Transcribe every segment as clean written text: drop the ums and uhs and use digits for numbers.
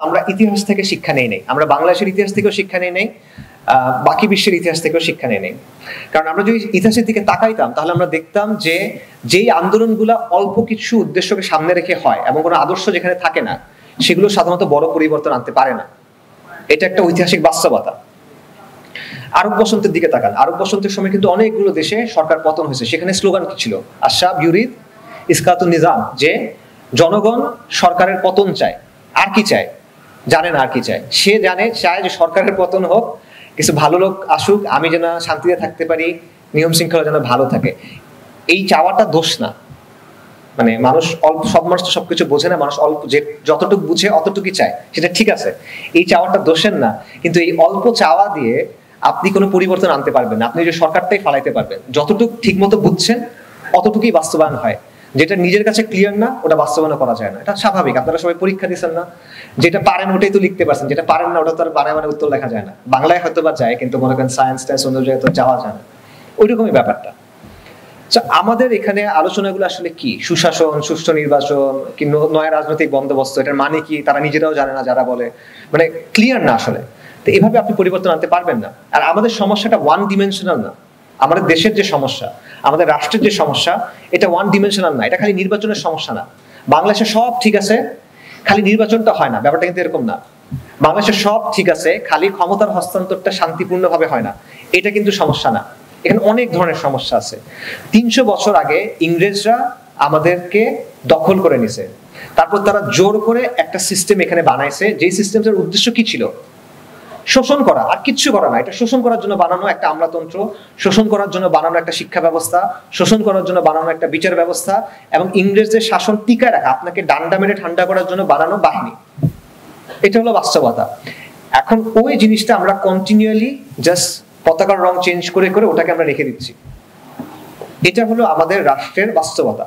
আমরা ইতিহাস থেকে শিক্ষা নেই নাই, আমরা বাংলাদেশের ইতিহাস থেকেও শিক্ষা নেই নাই, বাকি বিশ্বের ইতিহাস থেকেও শিক্ষা নেই নাই। কারণ আমরা যদি ইতিহাসের দিকে তাকাইতাম তাহলে আমরা দেখতাম যে যেই আন্দোলনগুলো অল্প কিছু উদ্দেশ্যকে সামনে রেখে হয় এবং কোনো আদর্শ যেখানে থাকে না, সেগুলো সাধারণত বড় পরিবর্তন আনতে পারে না। এটা একটা ঐতিহাসিক বাস্তবতা। আরব বসন্তের দিকে তাকান, আরব বসন্তের সময় কিন্তু অনেকগুলো দেশে সরকার পতন হয়েছে। সেখানে স্লোগান কি ছিল? আশরাফ ইউরিদ ইসকাতুন নিজাম, যে জনগণ সরকারের পতন চায়। আর কি চায়? জানে না আর কি চায়। সে চায় যে সরকারের পতন হোক, কিছু ভালো লোক আসুক, আমি যেন শান্তিতে থাকতে পারি, নিয়ম শৃঙ্খলা যেন ভালো থাকে। এই চাওয়াটা দোষ না। মানে মানুষ সব মানুষ তো সবকিছু বোঝে না, মানুষ অল্প যে যতটুকু বুঝে অতটুকুই চায়, সেটা ঠিক আছে। এই চাওয়াটা দোষের না, কিন্তু এই অল্প চাওয়া দিয়ে আপনি কোনো পরিবর্তন আনতে পারবেন না। আপনি যে সরকারটাই ফালাইতে পারবেন, যতটুকু ঠিক মতো বুঝছেন অতটুকুই বাস্তবায়ন হয়। যেটা নিজের কাছে ক্লিয়ার না ওটা বাস্তবায়ন করা যায় না, এটা স্বাভাবিক। আপনারা সবাই পরীক্ষা দিচ্ছেন না, যেটা পারেন ওটাই তো লিখতে পারছেন, যেটা পারেন না ওটা তো আর বারে বারে উত্তর লেখা যায় না। বাংলায় হয়তো বা যায়, কিন্তু মনে করেন সায়েন্স টাইন্স অন্য জায়গায় তো যাওয়া যায় না, ওইরকমই ব্যাপারটা। আমাদের এখানে আলোচনাগুলো আসলে কি? সুশাসন, সুষ্ঠু নির্বাচন, কি নয়া রাজনৈতিক বন্দোবস্ত, এটার মানে কি তারা নিজেরাও জানে না, যারা বলে, মানে ক্লিয়ার না আসলে। তো এভাবে আপনি পরিবর্তন আনতে পারবেন না। আর আমাদের সমস্যাটা ওয়ান ডিমেনশনাল না। আমাদের দেশের যে সমস্যা, আমাদের রাষ্ট্রের যে সমস্যা, এটা ওয়ান ডিমেনশনাল না। এটা খালি নির্বাচনের সমস্যা না। বাংলাদেশে সব ঠিক আছে, খালি নির্বাচনটা হয় না, ব্যাপারটা কিন্তু এরকম না। বাংলাদেশে সব ঠিক আছে, খালি ক্ষমতার হস্তান্তরটা শান্তিপূর্ণভাবে হয় না, এটা কিন্তু সমস্যা না। এখানে অনেক ধরনের সমস্যা আছে। 300 বছর আগে ইংরেজরা আমাদেরকে দখল করে নিছে, তারপর তারা জোর করে একটা সিস্টেম এখানে বানাইছে, যে সিস্টেমটার উদ্দেশ্য কি ছিল? শোষণ করা, আর কিচ্ছু করা না। এটা শোষণ করার জন্য বানানো একটা আমলাতন্ত্র, শোষণ করার জন্য বানানো একটা শিক্ষা ব্যবস্থা, শোষণ করার জন্য বানানো একটা বিচার ব্যবস্থা, এবং ইংরেজদের শাসন টিকায় রাখা, আপনাকে ডান্ডা মেরে ঠান্ডা করার জন্য বানানো বাহিনী। এটা হলো বাস্তবতা। এখন ওই জিনিসটা আমরা কন্টিনিউয়ালি জাস্ট পতাকার রং চেঞ্জ করে করে ওটাকে আমরা রেখে দিচ্ছি। এটা হলো আমাদের রাষ্ট্রের বাস্তবতা।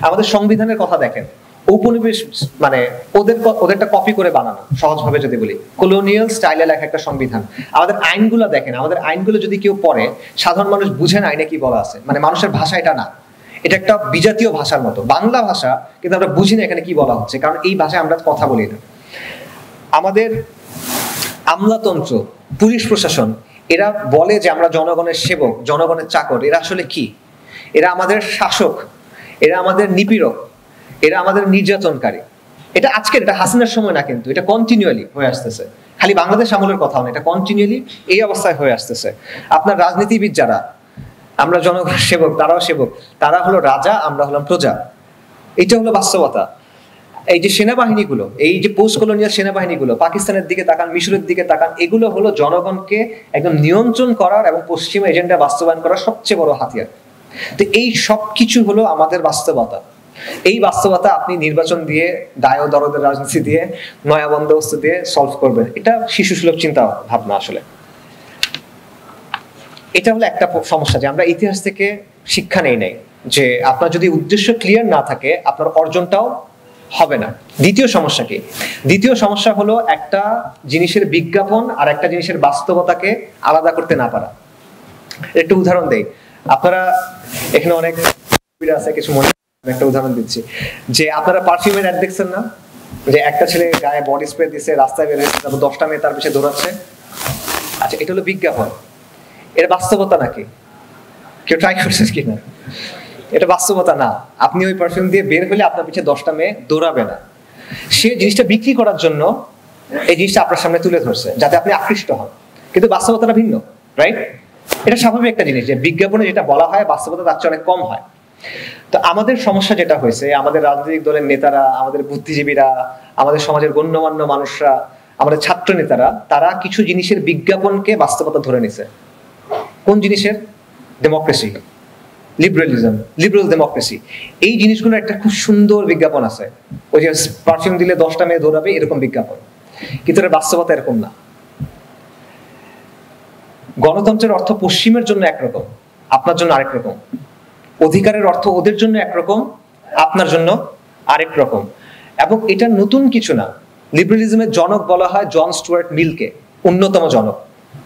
আমাদের সংবিধানের কথা দেখেন, উপনিবেশ মানে ওদেরটা কপি করে বানানো, সহজভাবে যদি বলি কলোনিয়াল স্টাইলে লেখা একটা সংবিধান। আমাদের আইনগুলো দেখেন, আমাদের আইনগুলো যদি কেউ পড়ে, সাধারণ মানুষ বুঝে না আইনে কি বলা আছে। মানে মানুষের ভাষা এটা না, এটা একটা বিজাতীয় ভাষার মতো, বাংলা ভাষা, কিন্তু আমরা বুঝি না এখানে কি বলা হচ্ছে, কারণ এই ভাষায় আমরা কথা বলি না। আমাদের আমলাতন্ত্র, পুলিশ প্রশাসন, এরা বলে যে আমরা জনগণের সেবক, জনগণের চাকর। এরা আসলে কি? এরা আমাদের শাসক, এরা আমাদের নিপীড়ক, এরা আমাদের নির্যাতনকারী। এটা আজকের, এটা হাসিনার সময় না, কিন্তু এটা কন্টিনিউয়ালি হয়ে আসতেছে। খালি বাংলাদেশ আমলের কথা না, এটা কন্টিনিউয়ালি এই অবস্থায় হয়ে আসতেছে। আপনার রাজনীতিবিদ যারা, আমরা জনগণের সেবক, তারাও সেবক, তারা হলো রাজা, আমরা হলাম প্রজা। এটা হলো বাস্তবতা। এই যে সেনাবাহিনীগুলো, এই যে পোস্ট কলোনিয়াল সেনাবাহিনীগুলো, পাকিস্তানের দিকে তাকান, মিশরের দিকে তাকান, এগুলো হলো জনগণকে একদম নিয়ন্ত্রণ করার এবং পশ্চিমা এজেন্ডা বাস্তবায়ন করার সবচেয়ে বড় হাতিয়ার। তো এই সব কিছু হলো আমাদের বাস্তবতা। এই বাস্তবতা আপনি নির্বাচন দিয়ে, দায় ও দরদের রাজনীতি দিয়ে, নয়া বন্দোবস্ত দিয়ে সলভ করবেন, এটা শিশুসুলভ চিন্তা ভাবনা আসলে। এটা হলো একটা সমস্যা, যে আমরা ইতিহাস থেকে শিক্ষা নেই নাই, যে আপনার যদি উদ্দেশ্য ক্লিয়ার না থাকে আপনার অর্জনটাও হবে না। দ্বিতীয় সমস্যা কি? দ্বিতীয় সমস্যা হলো একটা জিনিসের বিজ্ঞাপন আর একটা জিনিসের বাস্তবতাকে আলাদা করতে না পারা। একটু উদাহরণ দেই। আপনারা এখানে অনেক আছে, কিছু মনে, একটা উদাহরণ দিচ্ছি, যে আপনারা পারফিউমের অ্যাড দেখছেন না? যে একটা ছেলে গায়ে বডি স্প্রে দিচ্ছে, রাস্তায় বের হয়েছে, তারপর 10টা মেয়ে তার পিছিয়ে দৌড়াচ্ছে। আচ্ছা, এটা হলো বিজ্ঞাপন। এটা বাস্তবতা নাকি? কেউ ট্রাই করছে কিনা? এটা বাস্তবতা না। আপনি ওই পারফিউম দিয়ে বের হলে আপনার পিছিয়ে 10টা মেয়ে দৌড়াবে না। সে জিনিসটা বিক্রি করার জন্য এই জিনিসটা আপনার সামনে তুলে ধরছে, যাতে আপনি আকৃষ্ট হন, কিন্তু বাস্তবতাটা ভিন্ন, রাইট? এটা স্বাভাবিক একটা জিনিস, যে বিজ্ঞাপনে যেটা বলা হয় বাস্তবতা তার চেয়ে অনেক কম হয়। তো আমাদের সমস্যা যেটা হয়েছে, আমাদের রাজনৈতিক দলের নেতারা, আমাদের বুদ্ধিজীবীরা, আমাদের সমাজের গণ্যমান্য মানুষরা, আমাদের ছাত্র নেতারা, তারা কিছু জিনিসের বিজ্ঞাপনকে বাস্তবতা ধরে নিছে। কোন জিনিসের? ডেমোক্রেসি, লিবারালিজম, লিবারাল ডেমোক্রেসি, এই জিনিসগুলো একটা খুব সুন্দর বিজ্ঞাপন আছে। ওই যে পারফিউম দিলে 10টা মেয়ে দৌড়াবে, এরকম বিজ্ঞাপন, কিন্তু এর বাস্তবতা এরকম না। গণতন্ত্রের অর্থ পশ্চিমের জন্য একরকম, আপনার জন্য আরেক রকম। অধিকারের অর্থ ওদের জন্য একরকম, আপনার জন্য আরেক রকম। এবং এটা নতুন কিছু না। লিবারালিজমের জনক বলা হয় জন স্টুয়ার্ট মিলকে, অন্যতম জনক।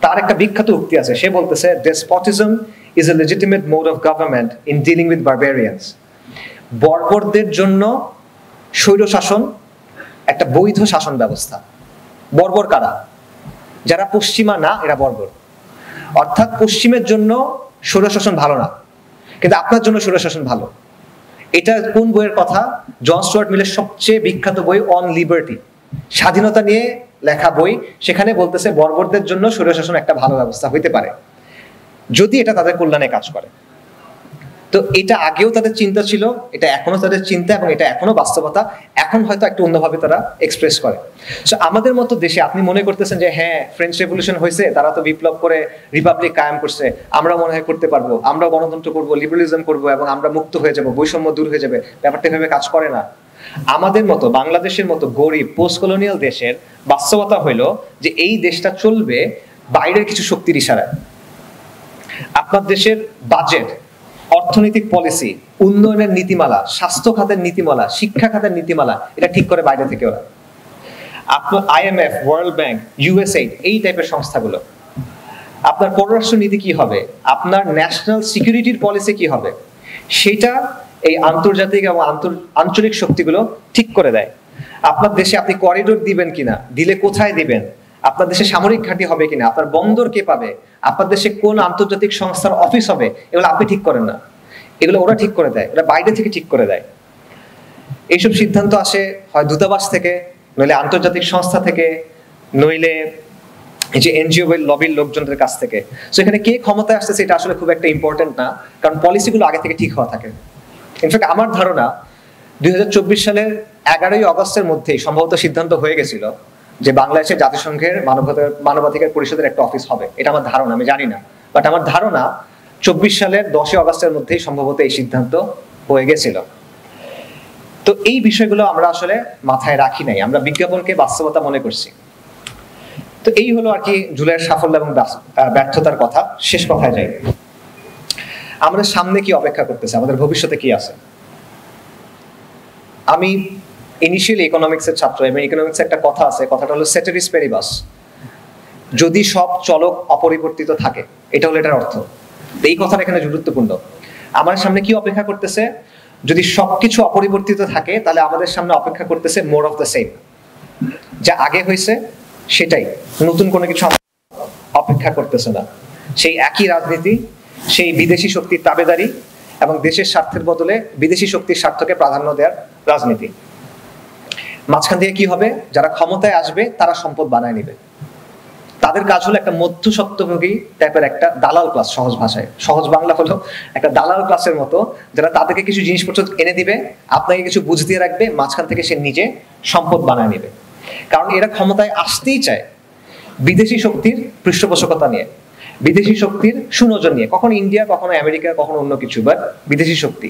তার একটা বিখ্যাত উক্তি আছে, সে বলতেছে, ডেসপটিজম is a legitimate mode of government in dealing with barbarians. বর্বরদের জন্য স্বৈরশাসন একটা বৈধ শাসন ব্যবস্থা। বর্বর কারা? যারা পশ্চিমা না, এরা বর্বর। অর্থাৎ পশ্চিমের জন্য স্বৈরশাসন ভালো না, কিন্তু আপনার জন্য স্বৈরশাসন ভালো। এটা কোন বইয়ের কথা? জন স্টুয়ার্ট মিলের সবচেয়ে বিখ্যাত বই অন লিবার্টি, স্বাধীনতা নিয়ে লেখা বই। সেখানে বলতেছে বর্বরদের জন্য স্বৈরশাসন একটা ভালো ব্যবস্থা হইতে পারে যদি এটা তাদের কল্যাণে কাজ করে। তো এটা আগেও তাদের চিন্তা ছিল, এটা এখনো তাদের চিন্তা, এবং এটা এখনো বাস্তবতা। এখন হয়তো একটু অন্যভাবে তারা এক্সপ্রেস করে। সো আমাদের মতো দেশে আপনি মনে করতেছেন যে হ্যাঁ, ফ্রেঞ্চ রেভলিউশন হয়েছে, তারা তো বিপ্লব করে রিপাবলিক কায়েম করছে, আমরা মনে হয় করতে পারবো, আমরা গণতন্ত্র করবো, লিবারালিজম করবো, এবং আমরা মুক্ত হয়ে যাবো, বৈষম্য দূর হয়ে যাবে। ব্যাপারটা এভাবে কাজ করে না। আমাদের মতো বাংলাদেশের মতো গরিব পোস্ট কলোনিয়াল দেশের বাস্তবতা হইলো যে এই দেশটা চলবে বাইরের কিছু শক্তির ইশারায়। আপনার দেশের বাজেট, অর্থনৈতিক পলিসি, উন্নয়নের নীতিমালা, স্বাস্থ্য খাতের নীতিমালা, শিক্ষা খাতের নীতিমালা, এটা ঠিক করে বাইরে থেকে ওরা। আপনার IMF, ওয়ার্ল্ড ব্যাংক, USAID, এই টাইপের সংস্থাগুলো। আপনার পররাষ্ট্র নীতি কি হবে, আপনার ন্যাশনাল সিকিউরিটির পলিসি কি হবে, সেটা এই আন্তর্জাতিক এবং আঞ্চলিক শক্তিগুলো ঠিক করে দেয়। আপনার দেশে আপনি করিডোর দিবেন কিনা, দিলে কোথায় দিবেন, আপনার দেশে সামরিক ঘাঁটি হবে কিনা, আপনার বন্দর কে পাবে, আপনার দেশে কোন আন্তর্জাতিক সংস্থার অফিস হবে, এগুলো আপনি ঠিক করেন না, এগুলো ওরা ঠিক করে দেয়, ওরা বাইরে থেকে ঠিক করে দেয়। এইসব সিদ্ধান্ত আসে হয় দূতাবাস থেকে, নইলে আন্তর্জাতিক সংস্থা থেকে, নইলে এই যে NGO লবির লোকজনদের কাছ থেকে। সো এখানে কে ক্ষমতায় আসতেছে এটা আসলে খুব একটা ইম্পর্টেন্ট না, কারণ পলিসিগুলো আগে থেকে ঠিক হওয়া থাকে। ইনফ্যাক্ট আমার ধারণা 2024 সালের 11ই অগস্টের মধ্যেই সম্ভবত সিদ্ধান্ত হয়ে গেছিল যে বাংলাদেশের জাতিসংঘের মানবাধিকার পরিষদের একটা অফিস হবে। এটা আমার ধারণা, আমি জানি না, বাট আমার ধারণা 24 সালের 10ই অগস্টের মধ্যেই সম্ভবত এই সিদ্ধান্ত হয়ে গেছিল। তো এই বিষয়গুলো আমরা আসলে মাথায় রাখি নাই, আমরা বিজ্ঞাপনকে বাস্তবতা মনে করছি। তো এই হলো আর কি জুলাইয়ের সাফল্য এবং ব্যর্থতার কথা। শেষ কথায় যাই, আমাদের সামনে কি অপেক্ষা করতেছে, আমাদের ভবিষ্যতে কি আছে। আমি ইনিশিয়ালি ইকোনমিক্সের ছাত্র, এবং ইকোনমিক্সে একটা কথা আছে, কথাটা হলো সেটেরিস পেরিবাস, যদি সব চলক অপরিবর্তিত থাকে, এটা হলো এটার অর্থ। এই কথাটা এখানে গুরুত্বপূর্ণ। আমাদের সামনে কি অপেক্ষা করতেছে? যদি সবকিছু অপরিবর্তিত থাকে, তাহলে আমাদের সামনে অপেক্ষা করতেছে মোর অফ দ্য সেম, যা আগে হয়েছে সেটাই, নতুন কোনো কিছু অপেক্ষা করতেছে না। সেই একই রাজনীতি, সেই বিদেশি শক্তির তাবেদারি, এবং দেশের স্বার্থের বদলে বিদেশি শক্তির স্বার্থকে প্রাধান্য দেওয়ার রাজনীতি। মাঝখান থেকে কি হবে? যারা ক্ষমতায় আসবে তারা সম্পদ বানায় নিবে। তাদের কাজ হলো একটা মধ্যস্বত্বভোগী টাইপের একটা দালাল ক্লাস, সহজ ভাষায়, সহজ বাংলা হলো একটা দালাল ক্লাসের মতো, যারা তাদেরকে কিছু জিনিসপত্র এনে দিবে, আপনাকে কিছু বুঝ দিয়ে রাখবে, মাঝখান থেকে সে নিজে সম্পদ বানায় নিবে। কারণ এরা ক্ষমতায় আসতেই চায় বিদেশি শক্তির পৃষ্ঠপোষকতা নিয়ে, বিদেশি শক্তির সুনজর নিয়ে, কখনো ইন্ডিয়া, কখনো আমেরিকা, কখনো অন্য কিছু, বাট বিদেশি শক্তি।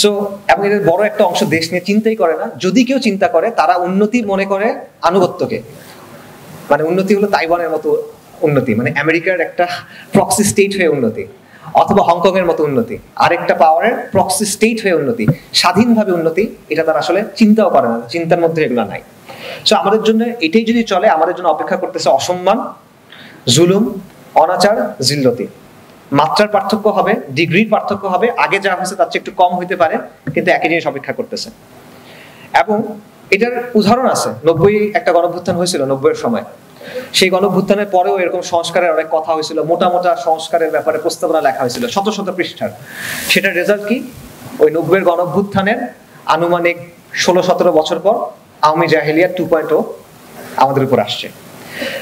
সো এবং এদের বড় একটা অংশ দেশ নিয়ে চিন্তাই করে না। যদি কেউ চিন্তা করে, তারা উন্নতি মনে করে আনুগত্যকে, মানে উন্নতি হলো তাইওয়ানের মতো উন্নতি, মানে আমেরিকার একটা প্রক্সি স্টেট হয়ে উন্নতি, অথবা হংকং এর মতো উন্নতি, আরেকটা পাওয়ারের প্রক্সি স্টেট হয়ে উন্নতি, স্বাধীনভাবে উন্নতি, এটা তারা আসলে চিন্তাও করে না, চিন্তার মধ্যে এগুলো নাই। সো আমাদের জন্য এটাই যদি চলে, আমাদের জন্য অপেক্ষা করতেছে অসম্মান, জুলুম, অনাচার, জিল্লতি। মাত্রার পার্থক্য হবে, ডিগ্রির পার্থক্য হবে, আগে যা হয়েছে তার চেয়ে একটু কম হইতে পারে, কিন্তু একই জিনিস অপেক্ষা করতেছে। এবং এটার উদাহরণ আছে, 90 একটা গণঅভ্যুত্থান হয়েছিল 90-এর সময়। সেই গণঅভ্যুত্থানের পরেও এরকম সংস্কারের অনেক কথা হয়েছিল, মোটা মোটা সংস্কারের ব্যাপারে প্রস্তাবনা লেখা হয়েছিল, শত শত পৃষ্ঠার। সেটার রেজাল্ট কি? ওই 90-এর গণঅভ্যুত্থানের আনুমানিক 16-17 বছর পর আওয়ামী জাহেলিয়া 2.0 আমাদের উপর আসছে।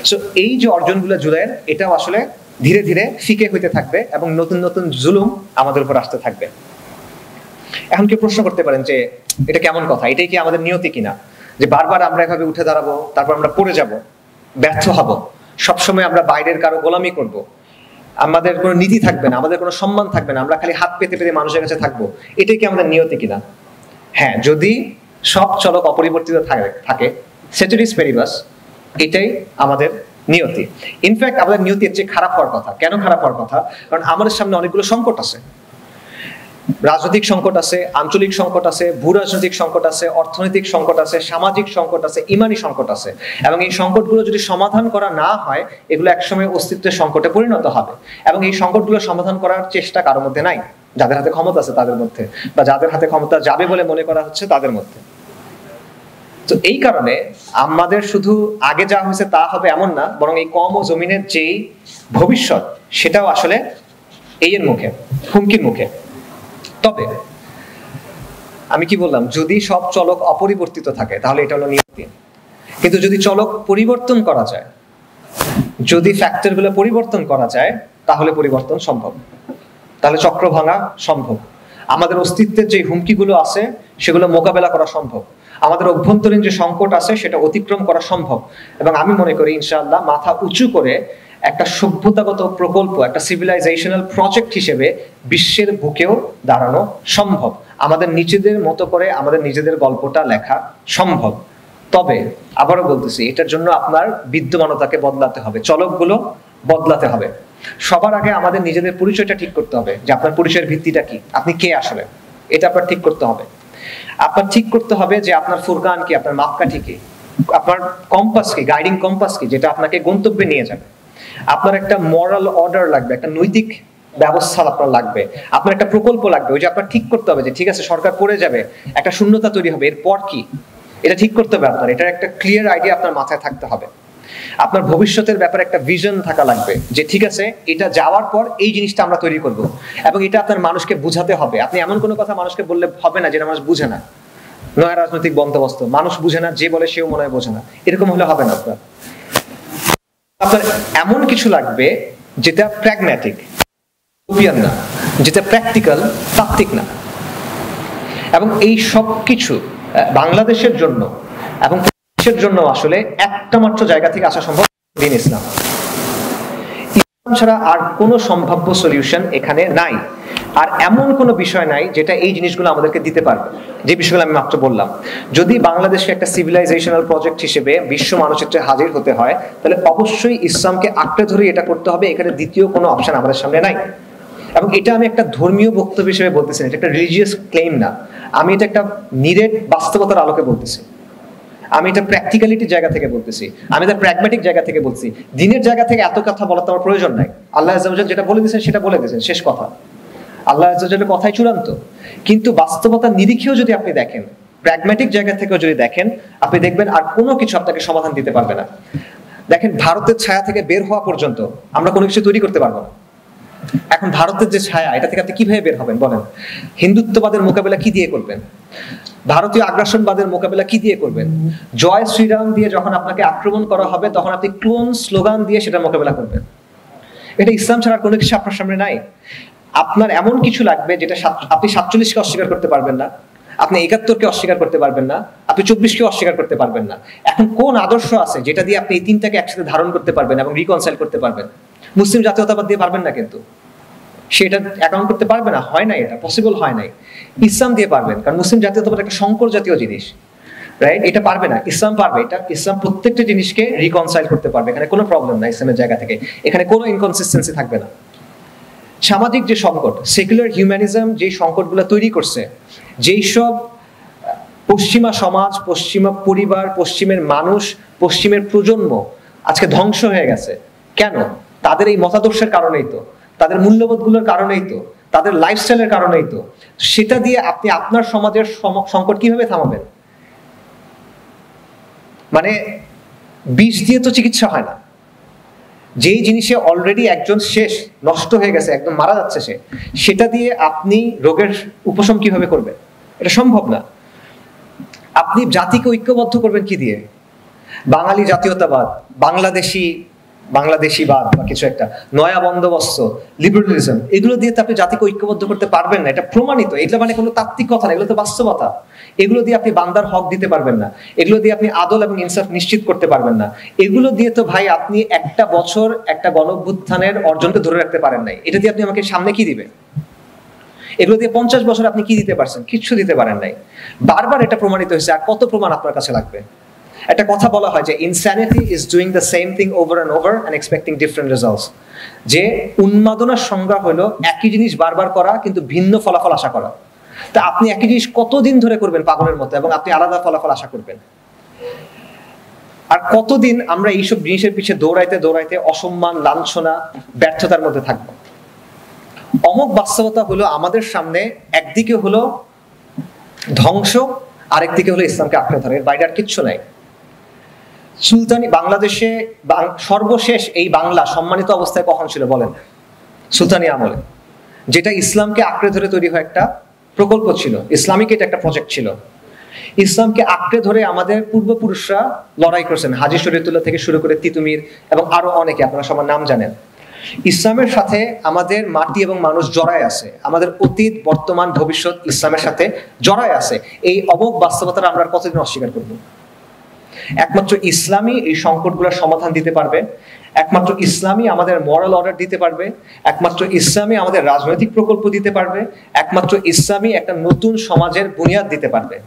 সো এই যে অর্জনগুলো জুলাইয়ের, এটাও আসলে ধীরে ধীরে ফিকে হইতে থাকবে, এবং নতুন নতুন জুলুম আমাদের উপর আসতে থাকবে। এখন কেউ প্রশ্ন করতে পারেন যে এটা কেমন কথা, এটাই কি আমাদের নিয়তি কিনা, যে বারবার আমরা এভাবে উঠে দাঁড়াবো, তারপর আমরা পড়ে যাব, ব্যর্থ হব, সবসময় আমরা বাইরের কারো গোলামি করব, আমাদের কোনো নীতি থাকবে না, আমাদের কোনো সম্মান থাকবে না, আমরা খালি হাত পেতে পেতে মানুষের কাছে থাকবো, এটাই কি আমাদের নিয়তি কিনা? হ্যাঁ, যদি সব চলক অপরিবর্তিত থাকে, সেটেরিস পেরিবাস, এটাই আমাদের নিয়তি। ইনফ্যাক্ট আমাদের নিয়তি এর চেয়ে খারাপ হওয়ার কথা। কেন খারাপ হওয়ার কথা? কারণ আমাদের সামনে অনেকগুলো সংকট আছে, রাজনৈতিক সংকট আছে, আঞ্চলিক সংকট আছে, ভূ রাজনৈতিক সংকট আছে, অর্থনৈতিক সংকট আছে, সামাজিক সংকট আছে, ইমানি সংকট আছে। এবং এই সংকটগুলো যদি সমাধান করা না হয়, এগুলো একসময় অস্তিত্বের সংকটে পরিণত হবে। এবং এই সংকটগুলো সমাধান করার চেষ্টা কারোর মধ্যে নাই, যাদের হাতে ক্ষমতা আছে তাদের মধ্যে, বা যাদের হাতে ক্ষমতা যাবে বলে মনে করা হচ্ছে তাদের মধ্যে। তো এই কারণে আমাদের শুধু আগে যা হয়েছে তা হবে এমন না, বরং এই কম ও জমিনের যেই ভবিষ্যৎ সেটাও আসলে এর মুখে, হুমকির মুখে। তবে আমি কি বললাম, যদি সব চলক অপরিবর্তিত থাকে তাহলে এটা হলো নিয়তি। কিন্তু যদি চলক পরিবর্তন করা যায়, যদি ফ্যাক্টরগুলো পরিবর্তন করা যায়, তাহলে পরিবর্তন সম্ভব, তাহলে চক্র ভাঙা সম্ভব। আমাদের অস্তিত্বের যে হুমকিগুলো আছে সেগুলো মোকাবেলা করা সম্ভব, আমাদের অভ্যন্তরীণ যে সংকট আছে সেটা অতিক্রম করা সম্ভব। এবং আমি মনে করি ইনশাআল্লাহ মাথা উঁচু করে একটা সভ্যতাগত প্রকল্প, একটা সিভিলাইজেশনাল প্রজেক্ট হিসেবে বিশ্বের বুকেও দাঁড়ানো সম্ভব। আমাদের নিজেদের মতো করে আমাদের নিজেদের গল্পটা লেখা সম্ভব। তবে আবারও বলতেছি, এটার জন্য আপনার বিদ্যমানতাকে বদলাতে হবে, চলকগুলো বদলাতে হবে। সবার আগে আমাদের নিজেদের পরিচয়টা ঠিক করতে হবে, যে আপনার পরিচয়ের ভিত্তিটা কি, আপনি কে আসলে, এটা আপনার ঠিক করতে হবে। আপনার ঠিক করতে হবে যে আপনার ফুরকান কি, আপনার মাপকাঠি কি, আপনার কম্পাস কি, গাইডিং কম্পাস কি, যেটা আপনাকে গন্তব্যে নিয়ে যাবে। আপনার একটা মরাল অর্ডার লাগবে, একটা নৈতিক ব্যবস্থা আপনার লাগবে, আপনার একটা প্রকল্প লাগবে। ওই যে আপনার ঠিক করতে হবে যে ঠিক আছে সরকার পড়ে যাবে, একটা শূন্যতা তৈরি হবে, এরপর কি, এটা ঠিক করতে হবে আপনার। এটার একটা ক্লিয়ার আইডিয়া আপনার মাথায় থাকতে হবে। আপনার ভবিষ্যতের ব্যাপারে একটা ভিশন থাকা লাগবে, যে ঠিক আছে এটা যাওয়ার পর এই জিনিসটা আমরা তৈরি করব, এবং এটা আপনার মানুষকে বুঝাতে হবে। আপনি এমন কোনো কথা মানুষকে বললে হবে না যেটা মানুষ বুঝে না, নয়া রাজনৈতিক বন্দোবস্ত, মানুষ বুঝে না, যে বলে সেও মনে হয় বোঝে না, এরকম হলে হবে না। আপনার এমন কিছু লাগবে যেটা প্র্যাগম্যাটিক, না, যেটা প্র্যাকটিক্যাল, তাত্ত্বিক না। এবং এই সব কিছু বাংলাদেশের জন্য এবং দেশের জন্য আসলে একটা মাত্র জায়গা থেকে আসা সম্ভব, দ্বীন ইসলাম। ইসলাম ছাড়া আর কোনো সম্ভাব্য সলিউশন এখানে নাই। আর এমন কোনো বিষয় নাই যেটা এই জিনিসগুলো আমাদেরকে দিতে পারবে, যে বিষয়গুলো আমি মাত্র বললাম। যদি বাংলাদেশে একটা সিভিলাইজেশনাল প্রজেক্ট হিসেবে বিশ্ব মানচিত্রে হাজির হতে হয়, তাহলে অবশ্যই ইসলামকে আঁকড়ে ধরে এটা করতে হবে। এখানে দ্বিতীয় কোনো অপশন আমাদের সামনে নাই। এবং এটা আমি একটা ধর্মীয় বক্তব্য হিসেবে বলতেছি না, এটা একটা রিলিজিয়াস ক্লেম না, আমি এটা একটা নিরেট বাস্তবতার আলোকে বলতেছি। আমি এটা প্র্যাকটিক্যালিটির জায়গা থেকে বলতেছি, আমি এটা প্র্যাগম্যাটিক জায়গা থেকে বলছি। দিনের জায়গা থেকে এত কথা বলার তো আমার প্রয়োজন নাই। আল্লাহ আযজা ওয়া জাল্লা যেটা বলে দিয়েছেন সেটা বলে দিয়েছেন, শেষ কথা। আল্লাহ আযজা ওয়া জাল্লার কথাই চূড়ান্ত। কিন্তু বাস্তবতার নিরিখেও যদি আপনি দেখেন, প্র্যাগম্যাটিক জায়গা থেকেও যদি দেখেন, আপনি দেখবেন আর কোনো কিছু আপনাকে সমাধান দিতে পারবে না। দেখেন, ভারতের ছায়া থেকে বের হওয়া পর্যন্ত আমরা কোনো কিছু তৈরি করতে পারবো না। এখন ভারতের যে ছায়া, এটা থেকে আপনি কিভাবে বের হবেন বলেন? হিন্দুত্ববাদের মোকাবেলা কি দিয়ে করবেন? ভারতীয় আগ্রাসনবাদের মোকাবেলা কি দিয়ে করবেন? জয় শ্রীরাম দিয়ে যখন আপনাকে আক্রমণ করা হবে, তখন আপনি ক্লোন স্লোগান দিয়ে সেটা মোকাবেলা করবেন। এটা ইসলাম ছাড়া কোনো কিছু আপনার সামনে নাই। আপনার এমন কিছু লাগবে যেটা আপনি 47-কে অস্বীকার করতে পারবেন না, আপনি 71-কে অস্বীকার করতে পারবেন না, আপনি 24-কে অস্বীকার করতে পারবেন না। এখন কোন আদর্শ আছে যেটা দিয়ে আপনি এই তিনটাকে একসাথে ধারণ করতে পারবেন এবং রিকনসাইল করতে পারবেন? মুসলিম জাতীয়তাবাদ দিয়ে পারবেন না, কিন্তু সেটা অ্যাকাউন্ট করতে পারবে না, হয় নাই, এটা পসিবল হয় নাই। ইসলাম দিয়ে পারবেন, কারণ মুসলিম জাতীয়তাবাদ একটা সংকর জাতীয় জিনিস, রাইট? এটা পারবে না, ইসলাম পারবে। এটা ইসলাম প্রত্যেকটা জিনিসকে রিকনসাইল করতে পারবে, এখানে কোনো প্রবলেম নাই ইসলামের জায়গা থেকে, এখানে কোনো ইনকনসিস্টেন্সি থাকবে না। সামাজিক যে সংকট, সেকুলার হিউম্যানিজম যে সংকটগুলো তৈরি করছে, যেই সব পশ্চিমা সমাজ, পশ্চিমা পরিবার, পশ্চিমের মানুষ, পশ্চিমের প্রজন্ম আজকে ধ্বংস হয়ে গেছে, কেন? তাদের এই মতাদর্শের কারণেই তো, তাদের মূল্যবোধগুলোর কারণেই তো, তাদের লাইফস্টাইলের কারণেই তো। সেটা দিয়ে আপনি আপনার সমাজের সংকট কিভাবে থামাবেন? মানে বিষ দিয়ে তো চিকিৎসা হয় না। যেই জিনিসে অলরেডি একজন শেষ, নষ্ট হয়ে গেছে, একদম মারা যাচ্ছে সে, সেটা দিয়ে আপনি রোগের উপশম কিভাবে করবেন? এটা সম্ভব না। আপনি জাতিকে ঐক্যবদ্ধ করবেন কি দিয়ে? বাঙালি জাতীয়তাবাদ, বাংলাদেশিবাদ বা কিছু একটা, নয়া বন্দোবস্ত, লিবারালিজম, এগুলো দিয়ে তো আপনি জাতিকে ঐক্যবদ্ধ করতে পারবেন না, এটা প্রমাণিত। এগুলো মানে কোনো তাত্ত্বিক কথা না, এগুলো তো বাস্তবতা। এগুলো দিয়ে আপনি বান্দার হক দিতে পারবেন না, এগুলো দিয়ে আপনি আদল এবং ইনসাফ নিশ্চিত করতে পারবেন না। এগুলো দিয়ে তো ভাই আপনি একটা বছর একটা গণঅভ্যুত্থানের অর্জনকে ধরে রাখতে পারেন নাই। এটা দিয়ে আপনি আমাকে সামনে কি দিবেন? এগুলো দিয়ে 50 বছর আপনি কি দিতে পারছেন? কিচ্ছু দিতে পারেন নাই। বারবার এটা প্রমাণিত হয়েছে। আর কত প্রমাণ আপনার কাছে লাগবে? একটা কথা বলা হয় যে insanity is doing the same thing over and over and expecting different results. যে উন্মাদনার সংজ্ঞা হলো একই জিনিস বারবার করা কিন্তু ভিন্ন ফলাফল আশা করা। তা আপনি একই জিনিস কতদিন ধরে করবেন পাগলের মতো, এবং আপনি আলাদা ফলাফল আশা করবেন? আর কতদিন আমরা এইসব জিনিসের পিছিয়ে দৌড়াইতে দৌড়াইতে অসম্মান, লাঞ্ছনা, ব্যর্থতার মধ্যে থাকবো? অমোঘ বাস্তবতা হলো আমাদের সামনে একদিকে হলো ধ্বংস, আরেকদিকে হলো ইসলামকে আঁকড়ে ধরে, এর বাইরে আর কিচ্ছু নাই। সুলতানি বাংলাদেশে সর্বশেষ এই বাংলা সম্মানিত অবস্থায় কখন ছিল বলেন? সুলতানি আমলে, যেটা ইসলামকে আঁকড়ে ধরে তৈরি হয়ে একটা প্রকল্প ছিল, ইসলামিক এটা একটা প্রজেক্ট ছিল। ইসলামকে আঁকড়ে ধরে আমাদের পূর্বপুরুষরা লড়াই করছেন, হাজী শরীয়তুল্লাহ থেকে শুরু করে তিতুমির এবং আরো অনেকে, আপনারা সবার নাম জানেন। ইসলামের সাথে আমাদের মাটি এবং মানুষ জড়ায় আছে, আমাদের অতীত বর্তমান ভবিষ্যৎ ইসলামের সাথে জড়ায় আছে। এই অমোঘ বাস্তবতাটা আমরা কতদিন অস্বীকার করব? একমাত্র ইসলামই এই সংকটগুলোর সমাধান দিতে পারবে, একমাত্র ইসলামই আমাদের মরাল অর্ডার দিতে পারবে, একমাত্র ইসলামই আমাদের রাজনৈতিক প্রকল্প দিতে পারবে, একমাত্র ইসলামই একটা নতুন সমাজের বুনিয়াদ দিতে পারবে।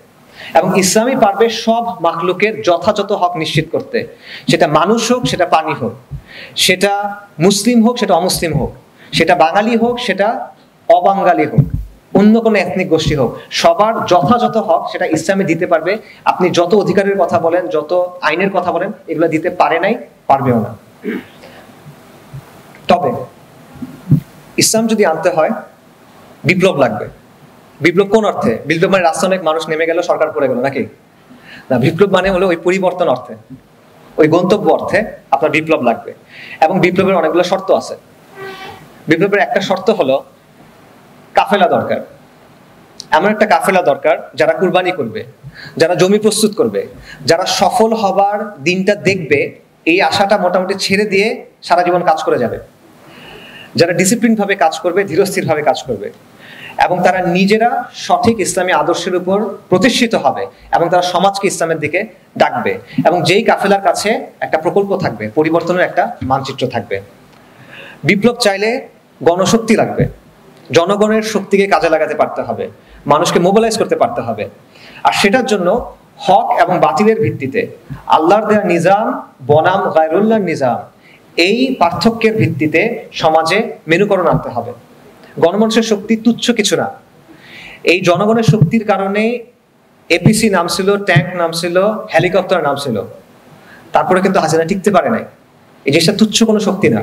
এবং ইসলামই পারবে সব মাখলুকের যথাযথ হক নিশ্চিত করতে, সেটা মানুষ হোক, সেটা প্রাণী হোক, সেটা মুসলিম হোক, সেটা অমুসলিম হোক, সেটা বাঙালি হোক, সেটা অবাঙালি হোক, অন্য কোনো এথনিক গোষ্ঠী হোক, সবার যথাযথ হক সেটা ইসলামে দিতে পারবে। আপনি যত অধিকারের কথা বলেন, যত আইনের কথা বলেন, এগুলো দিতে পারে নাই, পারবেও না। তবে ইসলাম যদি আনতে হয় বিপ্লব লাগবে। বিপ্লব কোন অর্থে? বিপ্লব মানে রাস্তা অনেক মানুষ নেমে গেল, সরকার পড়ে গেল, নাকি? না, বিপ্লব মানে হলো ওই পরিবর্তন অর্থে, ওই গন্তব্য অর্থে আপনার বিপ্লব লাগবে। এবং বিপ্লবের অনেকগুলো শর্ত আছে। বিপ্লবের একটা শর্ত হলো কাফেলা দরকার। এমন একটা কাফেলা দরকার যারা কুরবানি করবে, যারা জমি প্রস্তুত করবে, যারা সফল হবার দিনটা দেখবে, এই আশাটা মোটামুটি ছেড়ে দিয়ে সারা জীবন কাজ করে যাবে, যারা ডিসিপ্লিন ভাবে কাজ করবে, ধীরস্থির ভাবে কাজ করবে, এবং তারা নিজেরা সঠিক ইসলামী আদর্শের উপর প্রতিষ্ঠিত হবে, এবং তারা সমাজকে ইসলামের দিকে ডাকবে। এবং যেই কাফেলার কাছে একটা প্রকল্প থাকবে, পরিবর্তনের একটা মানচিত্র থাকবে। বিপ্লব চাইলে গণশক্তি লাগবে, জনগণের শক্তিকে কাজে লাগাতে পারতে হবে, মানুষকে মোবিলাইজ করতে পারতে হবে। আর সেটার জন্য হক এবং বাতিলের ভিত্তিতে, আল্লাহর দেয়া নিজাম বনাম গায়রুল্লাহর নিজাম, এই পার্থক্যের ভিত্তিতে সমাজে মেনুকরণ আনতে হবে। গণমানুষের শক্তি তুচ্ছ কিছু না। এই জনগণের শক্তির কারণে এপিসি নাম ছিল, ট্যাঙ্ক নাম ছিল, হেলিকপ্টার নাম ছিল, তারপরে কিন্তু হাসিনা টিকতে পারে নাই। এই জিনিসটা তুচ্ছ কোনো শক্তি না।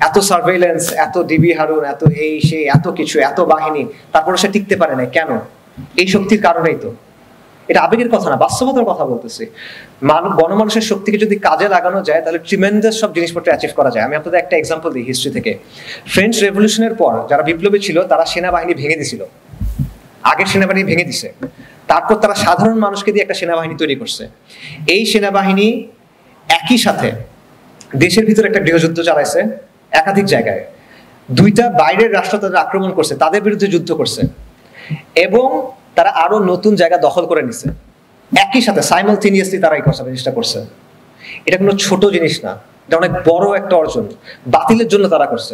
এত সার্ভেইলেন্স, এত ডিবি হারুন, এত এই সেই, এত কিছু, এত বাহিনী, তারপরে সে টিকতে পারে নাই কেন? এই শক্তির কারণেই তো। এটা আবেগের কথা না, বাস্তবতার কথা বলতেছি। গণমানুষের শক্তিকে যদি কাজে লাগানো যায়, তাহলে ট্রিমেন্ডাস সব জিনিসপত্র অ্যাচিভ করা যায়। আমি আপনাদের একটা এক্সাম্পল দিই হিস্ট্রি থেকে। ফ্রেঞ্চ রেভলিউশনের পর যারা বিপ্লবী ছিল, তারা সেনাবাহিনী ভেঙে দিছিল, আগের সেনাবাহিনী ভেঙে দিছে। তারপর তারা সাধারণ মানুষকে দিয়ে একটা সেনাবাহিনী তৈরি করছে। এই সেনাবাহিনী একই সাথে দেশের ভিতরে একটা গৃহযুদ্ধ চালাইছে একাধিক জায়গায়। দুইটা বাইরের রাষ্ট্র তাদের আক্রমণ করছে, তাদের বিরুদ্ধে যুদ্ধ করছে, এবং তারা আরো নতুন জায়গা দখল করে নিছে। একই সাথে সাইমালটেনিয়াসলি তারা এই জিনিসটা করছে। এটা কোনো ছোট জিনিস না, এটা অনেক বড় একটা অর্জন। বাতিলের জন্য তারা করছে,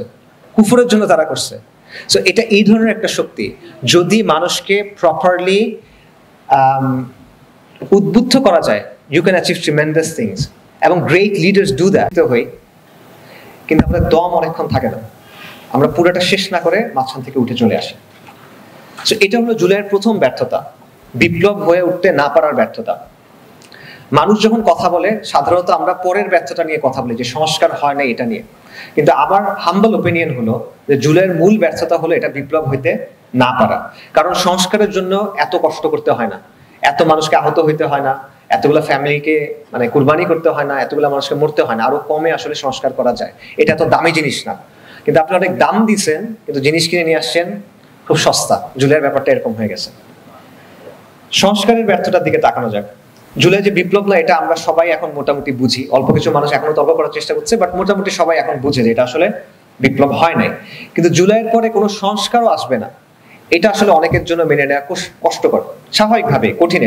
কুফরের জন্য তারা করছে। সো এটা এই ধরনের একটা শক্তি, যদি মানুষকে প্রপারলি উদ্বুদ্ধ করা যায়, you can achieve tremendous things. এবং গ্রেট লিডার্স ডু দ্যাট হই, কিন্তু আমাদের দম অনেকক্ষণ থাকে না, আমরা পুরোটা শেষ না করে মাঝখান থেকে উঠে চলে আসি। সো এটা হলো জুলাইয়ের প্রথম ব্যর্থতা, বিপ্লব হয়ে উঠতে না পারার ব্যর্থতা। মানুষ যখন কথা বলে, সাধারণত আমরা পরের ব্যর্থতা নিয়ে কথা বলি, যে সংস্কার হয় না এটা নিয়ে। কিন্তু আমার হাম্বল ওপিনিয়ন হলো যে জুলাইয়ের মূল ব্যর্থতা হলো এটা বিপ্লব হইতে না পারা। কারণ সংস্কারের জন্য এত কষ্ট করতে হয় না, এত মানুষকে আহত হইতে হয় না, এতগুলো ফ্যামিলিকে মানে কুরবানি করতে হয় না, এতগুলো মানুষকে মরতে হয় না, আরো কমে আসলে সংস্কার করা যায়। এটা তো দামি জিনিস না, কিন্তু আপনি অনেক দাম দিচ্ছেন, কিন্তু জিনিস কিনে নিয়ে আসছেন খুব সস্তা। জুলাইয়ের ব্যাপারটা এরকম হয়ে গেছে। সংস্কারের ব্যর্থতার দিকে তাকানো যাক। জুলাই যে বিপ্লব না, এটা আমরা সবাই এখন মোটামুটি বুঝি। অল্প কিছু মানুষ এখনো তর্ক করার চেষ্টা করছে, বাট মোটামুটি সবাই এখন বুঝে যে এটা আসলে বিপ্লব হয় নাই। কিন্তু জুলাইয়ের পরে কোনো সংস্কারও আসবে না, এটা আসলে অনেকের জন্য মেনে নেওয়া কষ্টকর, স্বাভাবিকভাবে কঠিন।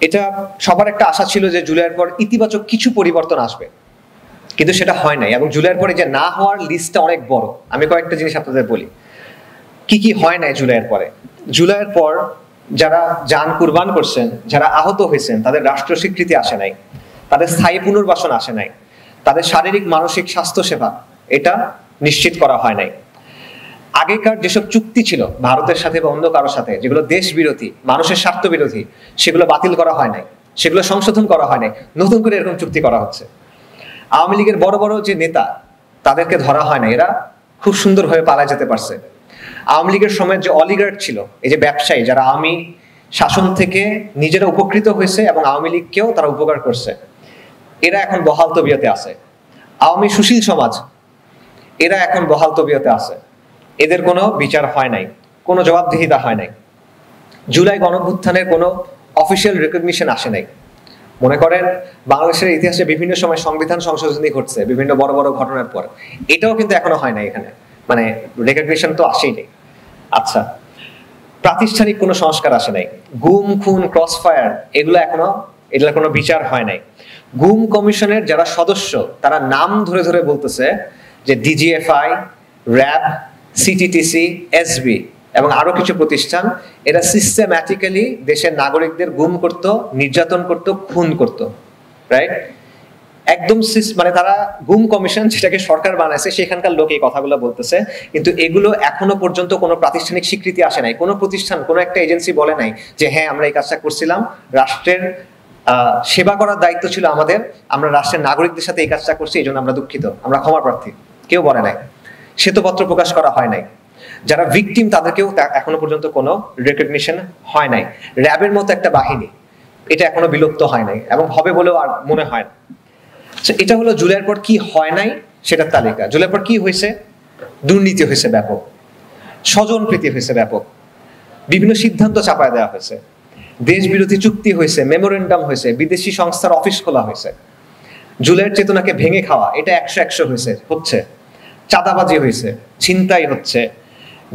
এটা সবার একটা আশা ছিল যে জুলাইয়ের পর ইতিবাচক কিছু পরিবর্তন আসবে, কিন্তু সেটা হয় নাই। এবং জুলাইয়ের পরে যে না হওয়ার লিস্টটা অনেক বড়। আমি কয়েকটা জিনিস আপনাদের বলি কি কি হয় নাই জুলাইয়ের পরে। জুলাইয়ের পর যারা জান কুরবান করছেন, যারা আহত হয়েছেন, তাদের রাষ্ট্র স্বীকৃতি আসে নাই, তাদের স্থায়ী পুনর্বাসন আসে নাই, তাদের শারীরিক মানসিক স্বাস্থ্য সেবা এটা নিশ্চিত করা হয় নাই। আগেকার যেসব চুক্তি ছিল ভারতের সাথে বা অন্য কারোর সাথে, যেগুলো দেশ বিরোধী, মানুষের স্বার্থ বিরোধী, সেগুলো বাতিল করা হয় নাই, সেগুলো সংশোধন করা হয় নাই, নতুন করে এরকম চুক্তি করা হচ্ছে। আওয়ামী লীগের বড় বড় যে নেতা, তাদেরকে ধরা হয় না, এরা খুব সুন্দরভাবে পালায় যেতে পারছে। আওয়ামী লীগের সময় যে অলিগার্ড ছিল, এই যে ব্যবসায়ী, যারা আমি শাসন থেকে নিজেরা উপকৃত হয়েছে এবং আওয়ামী লীগকেও তারা উপকার করছে, এরা এখন বহাল তবিয়তে আছে। আওয়ামী সুশীল সমাজ, এরা এখন বহাল তবিয়তে আছে, এদের কোনো বিচার হয় নাই, কোনো জবাবদিহিতা হয় নাই। জুলাই গণঅভ্যুত্থানের কোনো অফিসিয়াল রেকগনিশন আসে নাই। মনে করেন বাংলাদেশের ইতিহাসে বিভিন্ন সময় সংবিধান সংশোধনী ঘটছে বিভিন্ন বড় বড় ঘটনার পর, এটাও কিন্তু এখনো হয় নাই, এখানে মানে রেকগনিশন তো আসেই নেই। আচ্ছা, প্রাতিষ্ঠানিক কোনো সংস্কার আসে নাই, গুম খুন ক্রস ফায়ার এগুলো কোনো বিচার হয় নাই। গুম কমিশনের যারা সদস্য তারা নাম ধরে ধরে বলতেছে যে ডিজিএফআই, র্যাব, সিটিটিসি, এসবি এবং আরো কিছু প্রতিষ্ঠান এরা সিস্টেম্যাটিক্যালি দেশের নাগরিকদের গুম করত, নির্যাতন করত, খুন করত, রাইট? একদম মানে তারা গুম কমিশন যেটাকে সরকার বানাইছে সেখানকার লোক এই কথাগুলো বলতেছে, কিন্তু এগুলো এখনো পর্যন্ত কোনো প্রাতিষ্ঠানিক স্বীকৃতি আসে নাই। কোনো প্রতিষ্ঠান, কোনো একটা এজেন্সি বলে নাই যে হ্যাঁ আমরা এই কাজটা করছিলাম, রাষ্ট্রের সেবা করার দায়িত্ব ছিল আমাদের, আমরা রাষ্ট্রের নাগরিকদের সাথে এই কাজটা করছি, এই জন্য আমরা দুঃখিত, আমরা ক্ষমা প্রার্থী। কেউ বলে নাই, শ্বেতপত্র প্রকাশ করা হয় নাই। যারা ভিকটিম তাদেরকেও এখনো পর্যন্ত কোনো রেকগনিশন হয় নাই। র্যাবের মতো একটা বাহিনী, এটা এখনো বিলুপ্ত হয় নাই এবং হবে বলেও আর মনে হয় না। এটা হলো জুলাইয়ের পর কি হয় নাই সেটার তালিকা। জুলাইয়ের পর কি হয়েছে? দুর্নীতি হয়েছে ব্যাপক, স্বজন প্রীতি হয়েছে ব্যাপক, বিভিন্ন সিদ্ধান্ত চাপায় দেওয়া হয়েছে, দেশ বিরোধী চুক্তি হয়েছে, মেমোরেন্ডাম হয়েছে, বিদেশি সংস্থার অফিস খোলা হয়েছে, জুলাইয়ের চেতনাকে ভেঙে খাওয়া এটা 100 হচ্ছে, চাঁদাবাজি হয়েছে, ছিনতাই হচ্ছে,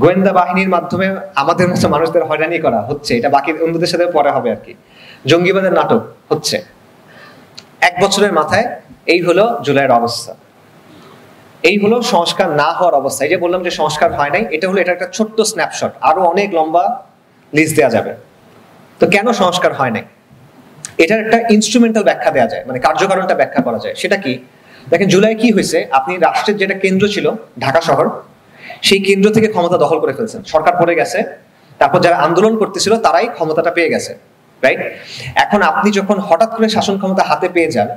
গোয়েন্দা বাহিনীর মাধ্যমে আমাদের মতো মানুষদের হয়রানি করা হচ্ছে, এটা বাকি অন্যদের সাথে পরে হবে আর কি, জঙ্গিবাদের নাটক হচ্ছে। 1 বছরের মাথায় এই হলো জুলাইয়ের অবস্থা, এই হলো সংস্কার না হওয়ার অবস্থা। এই যে বললাম যে সংস্কার হয় নাই, এটা হলো এটা একটা ছোট্ট স্ন্যাপশট, আরো অনেক লম্বা লিস্ট দেওয়া যাবে। তো কেন সংস্কার হয় নাই এটার একটা ইনস্ট্রুমেন্টাল ব্যাখ্যা দেওয়া যায়, মানে কার্যকারণটা ব্যাখ্যা করা যায়। সেটা কি? দেখেন জুলাই কি হয়েছে, আপনি রাষ্ট্রের যেটা কেন্দ্র ছিল ঢাকা শহর, সেই কেন্দ্র থেকে ক্ষমতা দখল করে ফেলছেন, সরকার পড়ে গেছে, তারপর যারা আন্দোলন করতেছিল তারাই ক্ষমতাটা পেয়ে গেছে, রাইট? এখন আপনি যখন হঠাৎ করে শাসন ক্ষমতা হাতে পেয়ে যান,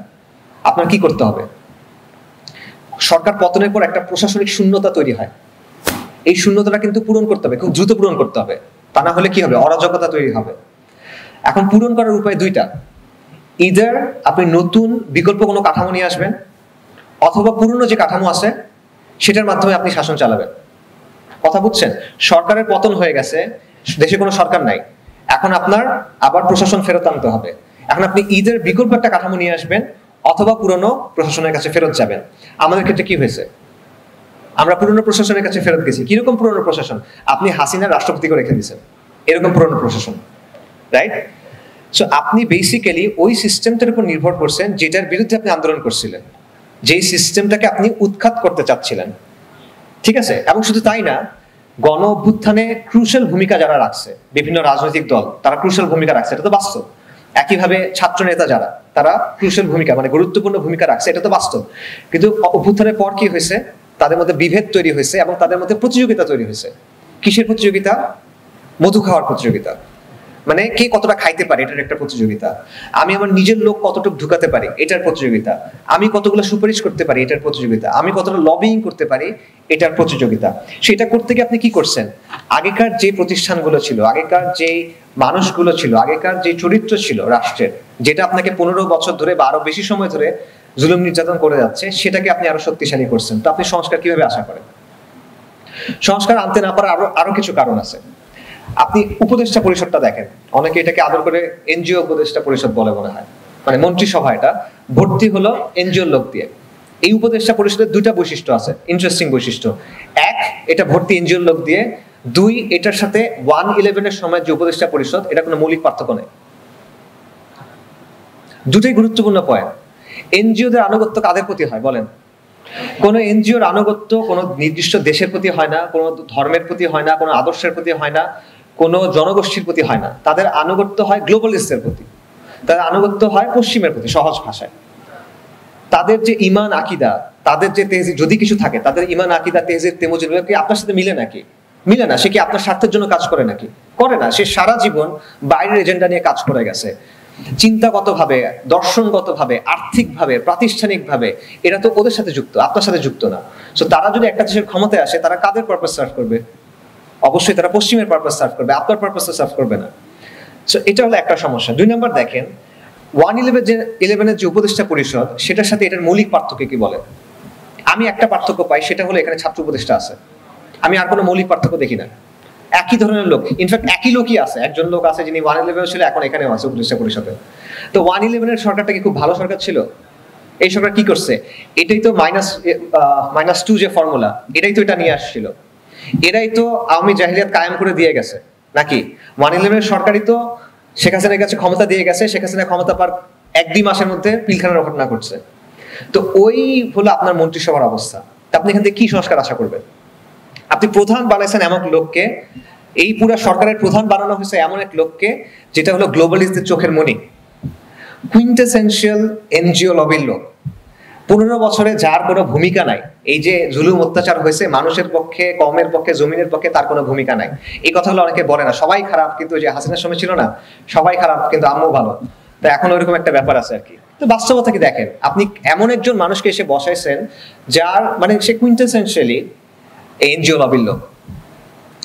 আপনার কি করতে হবে? সরকার পতনের পর একটা প্রশাসনিক শূন্যতা তৈরি হয়, এই শূন্যতাটা কিন্তু পূরণ করতে হবে, খুব দ্রুত পূরণ করতে হবে, তা না হলে কি হবে? অরাজকতা তৈরি হবে। এখন পূরণ করার উপায় দুইটা, ইদার আপনি নতুন বিকল্প কোনো কাঠামো নিয়ে আসবেন, অথবা পুরনো যে কাঠামো আছে সেটার মাধ্যমে আপনি শাসন চালাবেন। কথা বুঝছেন? সরকারের পতন হয়ে গেছে, দেশে কোনো সরকার নাই, এখন আপনার আবার প্রশাসন ফেরত আনতে হবে। এখন আপনি ঈদের বিকল্প একটা কাঠামো নিয়ে আসবেন, অথবা পুরনো প্রশাসনের কাছে ফেরত যাবেন। আমাদের ক্ষেত্রে কি হয়েছে? আমরা পুরনো প্রশাসনের কাছে ফেরত গেছি। কিরকম পুরনো প্রশাসন? আপনি হাসিনা রাষ্ট্রপতিকে রেখে দিয়েছেন, এরকম পুরনো প্রশাসন, রাইট? সো আপনি বেসিক্যালি ওই সিস্টেমটার উপর নির্ভর করছেন যেটার বিরুদ্ধে আপনি আন্দোলন করছিলেন, যেই সিস্টেমটাকে আপনি উৎখাত করতে চাচ্ছিলেন, ঠিক আছে? এবং শুধু তাই না, গণ অভ্যুত্থানে ক্রুশাল ভূমিকা যারা রাখছে, বিভিন্ন রাজনৈতিক দল তারা ক্রুশাল ভূমিকা রাখছে, এটা তো বাস্তব। একইভাবে ছাত্র নেতা যারা, তারা ক্রুশাল ভূমিকা মানে গুরুত্বপূর্ণ ভূমিকা রাখছে, এটা তো বাস্তব। কিন্তু অভ্যুত্থানের পর কি হয়েছে? তাদের মধ্যে বিভেদ তৈরি হয়েছে এবং তাদের মধ্যে প্রতিযোগিতা তৈরি হয়েছে। কিসের প্রতিযোগিতা? মধু খাওয়ার প্রতিযোগিতা, মানে কে কতটা খাইতে পারে এটার একটা প্রতিযোগিতা। আমি আমার নিজের লোক কতটুকু ঢুকাতে পারি এটার প্রতিযোগিতা। আমি কতগুলো সুপারিশ করতে পারি এটার প্রতিযোগিতা। আমি কতটা লবিং করতে পারি এটার প্রতিযোগিতা। সেটা করতে গিয়ে আপনি কি করছেন? আগেকার যে প্রতিষ্ঠানগুলো ছিল, আগেকার যে মানুষগুলো ছিল, আগেকার যে চরিত্র ছিল রাষ্ট্রের, যেটা আপনাকে 15 বছর ধরে বা আরো বেশি সময় ধরে জুলুম নির্যাতন করে যাচ্ছে, সেটাকে আপনি আরো শক্তিশালী করছেন। তো আপনি সংস্কার কিভাবে আশা করেন? সংস্কার আনতে না পারার আরো কিছু কারণ আছে। আপনি উপদেষ্টা পরিষদটা দেখেন, অনেকে এটাকে আদর করে এনজিও উপদেষ্টা পরিষদ বলে মনে হয়, মানে মন্ত্রিসভা এটা ভর্তি হলো এনজিও লোক দিয়ে। এই উপদেষ্টা পরিষদের দুইটা বৈশিষ্ট্য আছে, ইন্টারেস্টিং বৈশিষ্ট্য। এক, এটা ভর্তি এনজিও লোক দিয়ে। দুই, এটার সাথে 1/11 সময় যে উপদেষ্টা পরিষদ, এটা কোনো মৌলিক পার্থক্য নেই। দুটোই গুরুত্বপূর্ণ পয়েন্ট। এনজিওদের আনুগত্য কাদের প্রতি হয় বলেন? কোন এনজিওর আনুগত্য কোনো নির্দিষ্ট দেশের প্রতি হয় না, কোনো ধর্মের প্রতি হয় না, কোনো আদর্শের প্রতি হয় না, কোনো জনগোষ্ঠীর প্রতি হয় না। তাদের আনুগত্য হয় গ্লোবালিস্টদের প্রতি, তাদের আনুগত্য হয় পশ্চিমের প্রতি। সহজ ভাষায় তাদের যে ইমান আকিদা, তাদের যে তেহজিব যদি কিছু থাকে, তাদের ইমান আকিদা তেহজিব তেমজিব কি আপনার সাথে মিলে নাকি? মিলে না। সে কি আপনার স্বার্থের জন্য কাজ করে নাকি? করে না। সে সারা জীবন বাইরের এজেন্ডা নিয়ে কাজ করে গেছে। চিন্তাগতভাবে, দর্শনগতভাবে, আর্থিকভাবে, প্রাতিষ্ঠানিকভাবে এরা তো ওদের সাথে যুক্ত, আপনার সাথে যুক্ত না। সো তারা যদি একটা দেশের ক্ষমতায় আসে, তারা কাদের পারপাস সার্ভ করবে? অবশ্যই তারা পশ্চিমের পারপাস সার্ভ করবে, আপনার পারপাস সার্ভ করবে না। সো এটা হলো একটা সমস্যা। 2 নম্বর দেখেন 111 যে উপদেষ্টা পরিষদ সেটার সাথে এটার মৌলিক পার্থক্য কি বলে? আমি একটা পার্থক্য পাই, সেটা হলো এখানে ছাত্র উপদেষ্টা আছে, আমি আর কোনো মৌলিক পার্থক্য দেখি না। একই ধরনের লোক, ইনফ্যাক্ট একই লোকই আছে, একজন লোক আছে যিনি 111 ছিল, এখন এখানেও আছে উপদেষ্টা পরিষদে। তো 111 সরকারটা কি খুব ভালো সরকার ছিল? এই সরকার কি করছে? এটাই তো -2 যে ফর্মুলা, এটাই তো এটা নিয়ে আসছিল। এরাই তো আওয়ামী জাহিলিয়াত কায়েম করে দিয়ে গেছে নাকি? 111 সরকারই তো শেখ হাসিনার কাছে ক্ষমতা দিয়ে গেছে, শেখ হাসিনা ক্ষমতা পার 1-2 মাসের মধ্যে পিলখানার ঘটনা করছে। তো ওই হলো আপনার মন্ত্রিসভার অবস্থা। আপনি এখান থেকে কি সংস্কার আশা করবেন? আপনি প্রধান বানাইছেন এমন লোককে, এই পুরো সরকারের প্রধান বানানো হয়েছে এমন এক লোককে যেটা হলো গ্লোবালিস্টদের চোখের মণি, কুইন্টেসেনশিয়াল এনজিও লবির লোক। 15 বছরে যার কোনো ভূমিকা নাই, এই যে জুলুম অত্যাচার হয়েছে মানুষের পক্ষে, কমের পক্ষে, জমিনের পক্ষে, তার কোনো ভূমিকা নাই। এই কথাগুলো অনেকে বলে না, সবাই খারাপ, কিন্তু যে হাসিনার সময় ছিল না সবাই খারাপ কিন্তু আম্মু ভালো, তো এখন ওইরকম একটা ব্যাপার আছে আর কি। তো বাস্তবতা কি দেখেন, আপনি এমন একজন মানুষকে এসে বসাইছেন যার মানে সে কুইন্টেসেনশিয়ালি এনজিও লবির লোক।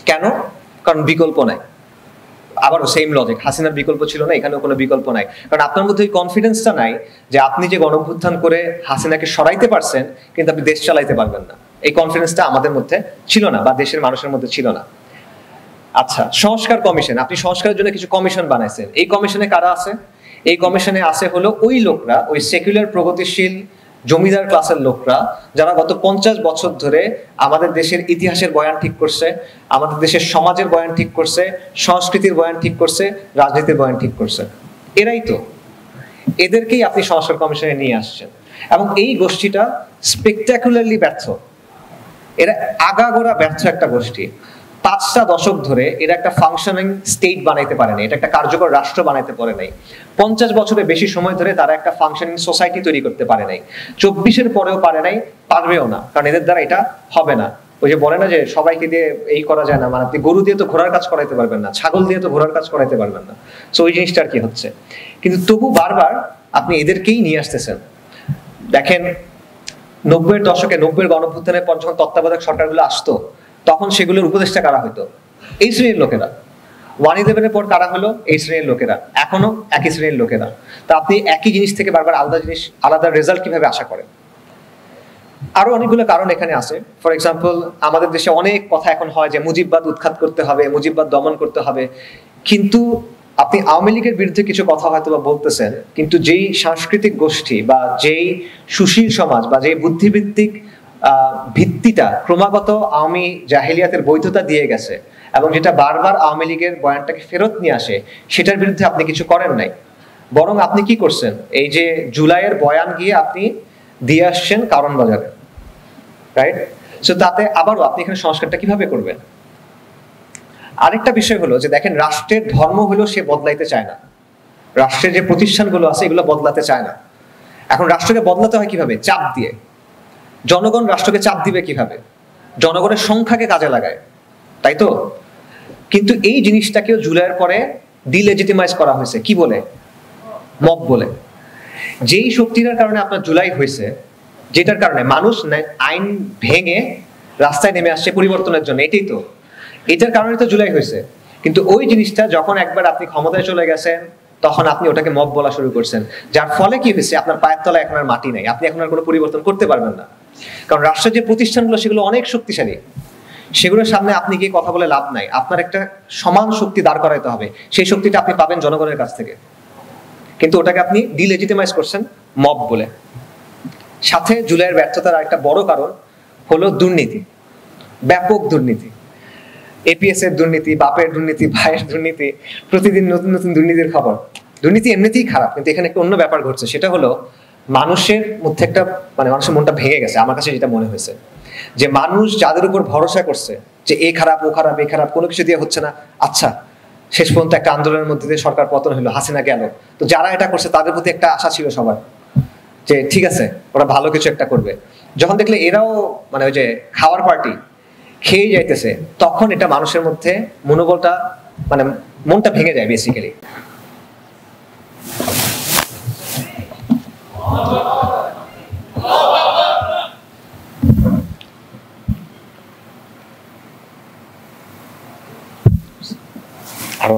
কেন? কারণ বিকল্প নাই। আবারও সেম লজিক, হাসিনার বিকল্প ছিল না, এখানেও কোনো বিকল্প নাই। কারণ আপনার মধ্যে ওই কনফিডেন্সটা নাই যে আপনি যে গণঅভ্যুত্থান করে হাসিনাকে সরাইতে পারছেন কিন্তু আপনি দেশ চালাইতে পারবেন না। এই কনফিডেন্সটা আমাদের মধ্যে ছিল না বা দেশের মানুষের মধ্যে ছিল না। আচ্ছা, সংস্কার কমিশন, আপনি সংস্কারের জন্য কিছু কমিশন বানাইছেন। এই কমিশনে কারা আছে? এই কমিশনে আছে হলো ওই লোকরা, ওই সেকুলার প্রগতিশীল জমিদার ক্লাসের লোকরা যারা গত 50 বছর ধরে আমাদের দেশের ইতিহাসের বয়ান ঠিক করছে, আমাদের দেশের সমাজের বয়ান ঠিক করছে, সংস্কৃতির বয়ান ঠিক করছে, রাজনীতির বয়ান ঠিক করছে। এরাই তো, এদেরকেই আপনি সংস্কার কমিশনে নিয়ে আসছেন। এবং এই গোষ্ঠীটা স্পেকটাকুলারলি ব্যর্থ, এরা আগাগোড়া ব্যর্থ একটা গোষ্ঠী। 5টা দশক ধরে এরা একটা ফাংশনিং স্টেট বানাইতে পারে নাই, এটা একটা কার্যকর রাষ্ট্র বানাইতে পারে নাই। 50 বছরের বেশি সময় ধরে তারা একটা ফাংশনিং সোসাইটি তৈরি করতে পারে নাই। 24-এর পরেও পারে নাই, পারবেও না, কারণ এদের দ্বারা এটা হবে না। ওই যে বলে না যে সবাইকে দিয়ে এই করা যায় না, মানে আপনি গরু দিয়ে তো ঘোড়ার কাজ করাইতে পারবেন না, ছাগল দিয়ে তো ঘোড়ার কাজ করাইতে পারবেন না। সো ওই জিনিসটা আর কি হচ্ছে। কিন্তু তবু বারবার আপনি এদেরকেই নিয়ে আসতেছেন। দেখেন 90-এর দশকে, 90-এর গণঅভ্যুত্থানের পর যখন তত্ত্বাবধায়ক সরকারগুলো আসতো তখন সেগুলোর উপদেষ্টা কারা হতো? এই শ্রেণীর লোকেরা। 111-এর পর কারা হলো? এই শ্রেণীর লোকেরা। এখনো একই শ্রেণীর লোকেরা। তা আপনি একই জিনিস থেকে বারবার আলাদা রেজাল্ট কিভাবে আশা করেন? আরো অনেকগুলো কারণ এখানে আছে। ফর এক্সাম্পল, আমাদের দেশে অনেক কথা এখন হয় যে মুজিববাদ উৎখাত করতে হবে, মুজিববাদ দমন করতে হবে, কিন্তু আপনি আওয়ামী লীগের বিরুদ্ধে কিছু কথা হয়তো বা বলতেছেন, কিন্তু যেই সাংস্কৃতিক গোষ্ঠী বা যেই সুশীল সমাজ বা যেই বুদ্ধিভিত্তিক ভিত্তিটা ক্রমাগত আওয়ামী জাহেলিয়াতের বৈধতা দিয়ে গেছে এবং যেটা বারবার আওয়ামী লীগের বয়ানটাকে ফেরত নিয়ে আসে, সেটার বিরুদ্ধে আপনি কিছু করেন নাই। বরং আপনি কি করছেন, এই যে জুলাইয়ের বয়ান গিয়ে আপনি দিয়ে আসছেন কারণ বাজারে, রাইট? সো তাতে আবারও আপনি এখানে সংস্কারটা কিভাবে করবেন? আরেকটা বিষয় হলো যে দেখেন, রাষ্ট্রের ধর্ম হলো সে বদলাইতে চায় না, রাষ্ট্রের যে প্রতিষ্ঠানগুলো আছে এগুলো বদলাতে চায় না। এখন রাষ্ট্রকে বদলাতে হয় কিভাবে? চাপ দিয়ে। জনগণ রাষ্ট্রকে চাপ দিবে কিভাবে? জনগণের সংখ্যাকে কাজে লাগায়, তাই তো? কিন্তু এই জিনিসটাকেও জুলাইয়ের পরে ডিলেজিটিমাইজ করা হয়েছে, কি বলে? মব বলে। যেই শক্তিটার কারণে আপনার জুলাই হয়েছে, যেটার কারণে মানুষ আইন ভেঙে রাস্তায় নেমে আসছে পরিবর্তনের জন্য, এটাই তো, এটার কারণে তো জুলাই হয়েছে। কিন্তু ওই জিনিসটা যখন একবার আপনি ক্ষমতায় চলে গেছেন তখন আপনি ওটাকে মব বলা শুরু করছেন, যার ফলে কি হয়েছে, আপনার পায়ের তলায় এখন আর মাটি নাই, আপনি এখন আর কোনো পরিবর্তন করতে পারবেন না। কারণ রাষ্ট্রের যে প্রতিষ্ঠানগুলো সেগুলো অনেক শক্তিশালী, সেগুলোর সামনে আপনি গিয়ে কথা বলে লাভ নাই, আপনার একটা সমান শক্তি দাঁড় করাইতে হবে। সেই শক্তিটা আপনি পাবেন জনগণের কাছ থেকে, কিন্তু ওটাকে আপনি ডিলেজিটিমাইজ করছেন মব বলে। সাথে জুলাইয়ের ব্যর্থতার একটা বড় কারণ হলো দুর্নীতি, ব্যাপক দুর্নীতি। এপিএস এর দুর্নীতি, বাপের দুর্নীতি, ভাইয়ের দুর্নীতি, প্রতিদিন নতুন নতুন দুর্নীতির খবর। দুর্নীতি এমনিতেই খারাপ, কিন্তু এখানে একটা অন্য ব্যাপার ঘটছে, সেটা হলো মানুষের মধ্যে একটা মানে মানুষের মনটা ভেঙে গেছে। আমার কাছে যেটা মনে হয়েছে যে মানুষ যাদের উপর ভরসা করছে যে এ খারাপ ও খারাপ এ খারাপ, কোনো কিছু দিয়ে হচ্ছে না, আচ্ছা শেষ পর্যন্ত একটা আন্দোলনের মধ্যে দিয়ে সরকার পতন হলো, হাসিনা গেল, তো যারা এটা করছে তাদের প্রতি একটা আশা ছিল সবার যে ঠিক আছে ওরা ভালো কিছু একটা করবে। যখন দেখলে এরাও মানে ওই যে খাওয়ার পার্টি খেয়ে যাইতেছে, তখন এটা মানুষের মধ্যে মনোবলটা মানে মনটা ভেঙে যায় বেসিক্যালি। আরো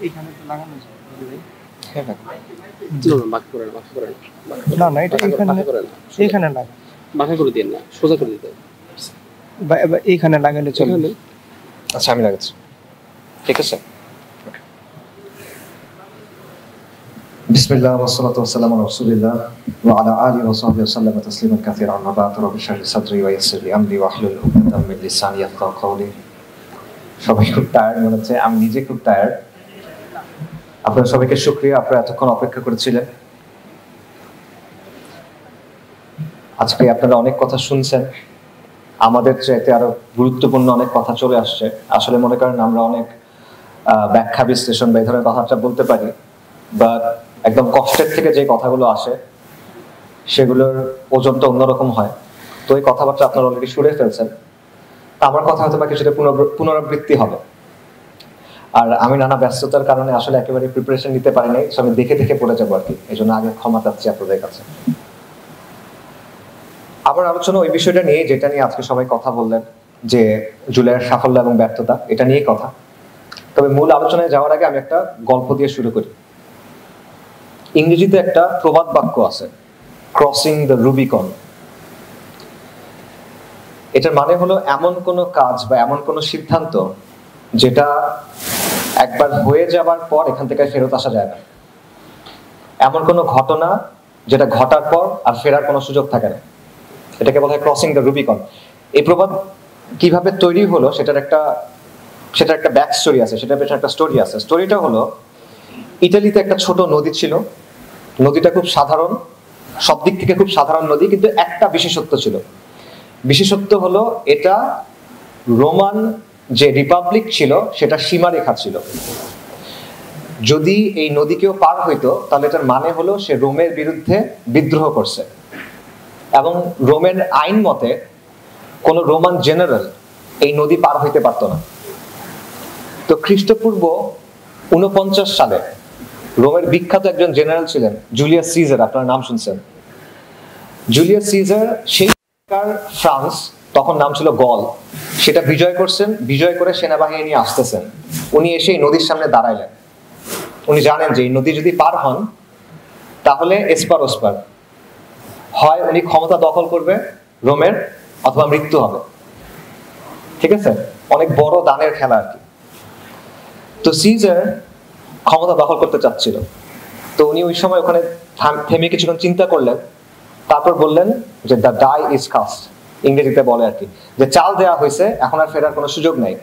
এইখানে তো লাগানো যায় ভাই। হ্যাঁ না না এটা এইখানে লাগা বাঁকা করে দিন না, সোজা করে দিতে হবে। এইখানে লাগালে চলবে। আচ্ছা আমি লাগাচ্ছি, ঠিক আছে। বিসমিল্লাহ ওয়াসসালাতু ওয়াসসালামু আলা রাসূলিল্লাহ ওয়া আলা আলিহি ওয়া সাহবিহি ওয়াসাল্লাম তাসলিমান কাসীরান। আম্মা বা'দ, রাব্বি ইশরাহ লি সাদরি ওয়া ইয়াসসির লি আমরি ওয়াহলুল উকদাতাম মিন লিসানি ইয়াফকাহু কাওলি। সবাই খুব টায়ার্ড মনে হচ্ছে, আমি নিজে খুব টায়ার্ড। আপনাদের সবাইকে শুকরিয়া, আপনারা এতক্ষণ অপেক্ষা করেছিলেন। আজকে আপনারা অনেক কথা শুনছেন, আমাদের চাইতে আরো গুরুত্বপূর্ণ অনেক কথা চলে আসছে। আসলে মনে করেন আমরা অনেক ব্যাখ্যা বিশ্লেষণ বা এই ধরনের কথাটা বলতে পারি, বাট একদম কষ্টের থেকে যে কথাগুলো আসে সেগুলোর ওজনটা অন্যরকম হয়। তো এই কথাবার্তা আপনারা অলরেডি শুনে ফেলছেন। তা আমার কথা হয়তো বা কিছুটা পুনরাবৃত্তি হবে। আর আমি নানা ব্যস্ততার কারণে আসলে একেবারে প্রিপারেশন নিতে পারি নাই, আমি দেখে দেখে পড়ে যাবো আর কি। এই জন্য আগে ক্ষমা চাচ্ছি আপনাদের কাছে। আবার আলোচনা ওই বিষয়টা নিয়ে, যেটা নিয়ে আজকে সবাই কথা বললেন, যে জুলাইয়ের সাফল্য এবং ব্যর্থতা, এটা নিয়েই কথা। তবে মূল আলোচনায় যাওয়ার আগে আমি একটা গল্প দিয়ে শুরু করি। ইংরেজিতে একটা প্রবাদ বাক্য আছে, ক্রসিং দ্য রুবিকন। এটার মানে হলো এমন কোনো কাজ বা এমন কোনো সিদ্ধান্ত যেটা একবার হয়ে যাবার পর এখান থেকে ফেরত আসা যায় না। এমন কোনো ঘটনা যেটা ঘটার পর আর ফেরার কোনো সুযোগ থাকে না, এটাকে বলা হয় ক্রসিং দ্য রুবিকন। এই প্রবাদ কিভাবে তৈরি হলো সেটার একটা ব্যাক স্টোরি আছে, সেটার পেছনে একটা স্টোরি আছে। স্টোরিটা হলো, ইটালিতে একটা ছোট নদী ছিল। নদীটা খুব সাধারণ, সব দিক থেকে খুব সাধারণ নদী, কিন্তু একটা বিশেষত্ব ছিল। বিশেষত্ব হলো এটা রোমান যে রিপাবলিক ছিল সেটা সীমারেখা ছিল। যদি এই নদী কেউ পার হইতো তাহলে এটার মানে হলো সে রোমের বিরুদ্ধে বিদ্রোহ করছে। এবং রোমের আইন মতে কোন রোমান জেনারেল এই নদী পার হইতে পারতো না। তো খ্রিস্টপূর্ব 49 সালে রোমের বিখ্যাত একজন জেনারেল ছিলেন জুলিয়াস সিজার, আপনার নাম শুনছেন। জুলিয়াস সিজার সেই ফ্রান্স, তখন নাম ছিল গল, সেটা বিজয় করছেন। বিজয় করে সেনাবাহিনী নিয়ে আসতেছেন। উনি এসে এই নদীর সামনে দাঁড়াইলেন। উনি জানেন যে এই নদী যদি পার হন তাহলে এসপার ওসপার, হয় উনি ক্ষমতা দখল করবে রোমের, অথবা মৃত্যু হবে। ঠিক আছে, অনেক বড় দানের খেলা আর কি। তো সিজার ক্ষমতা দখল করতে চাচ্ছিল। তো উনি ওই সময় ওখানে থেমে কিছুক্ষণ চিন্তা করলেন, তারপর বললেন যে দ্য ডাই ইজ কাস্ট, ইংরেজিতে বলে আর কি, যে চাল দেওয়া হয়েছে, এখন আর ফেরার কোনো সুযোগ নাই।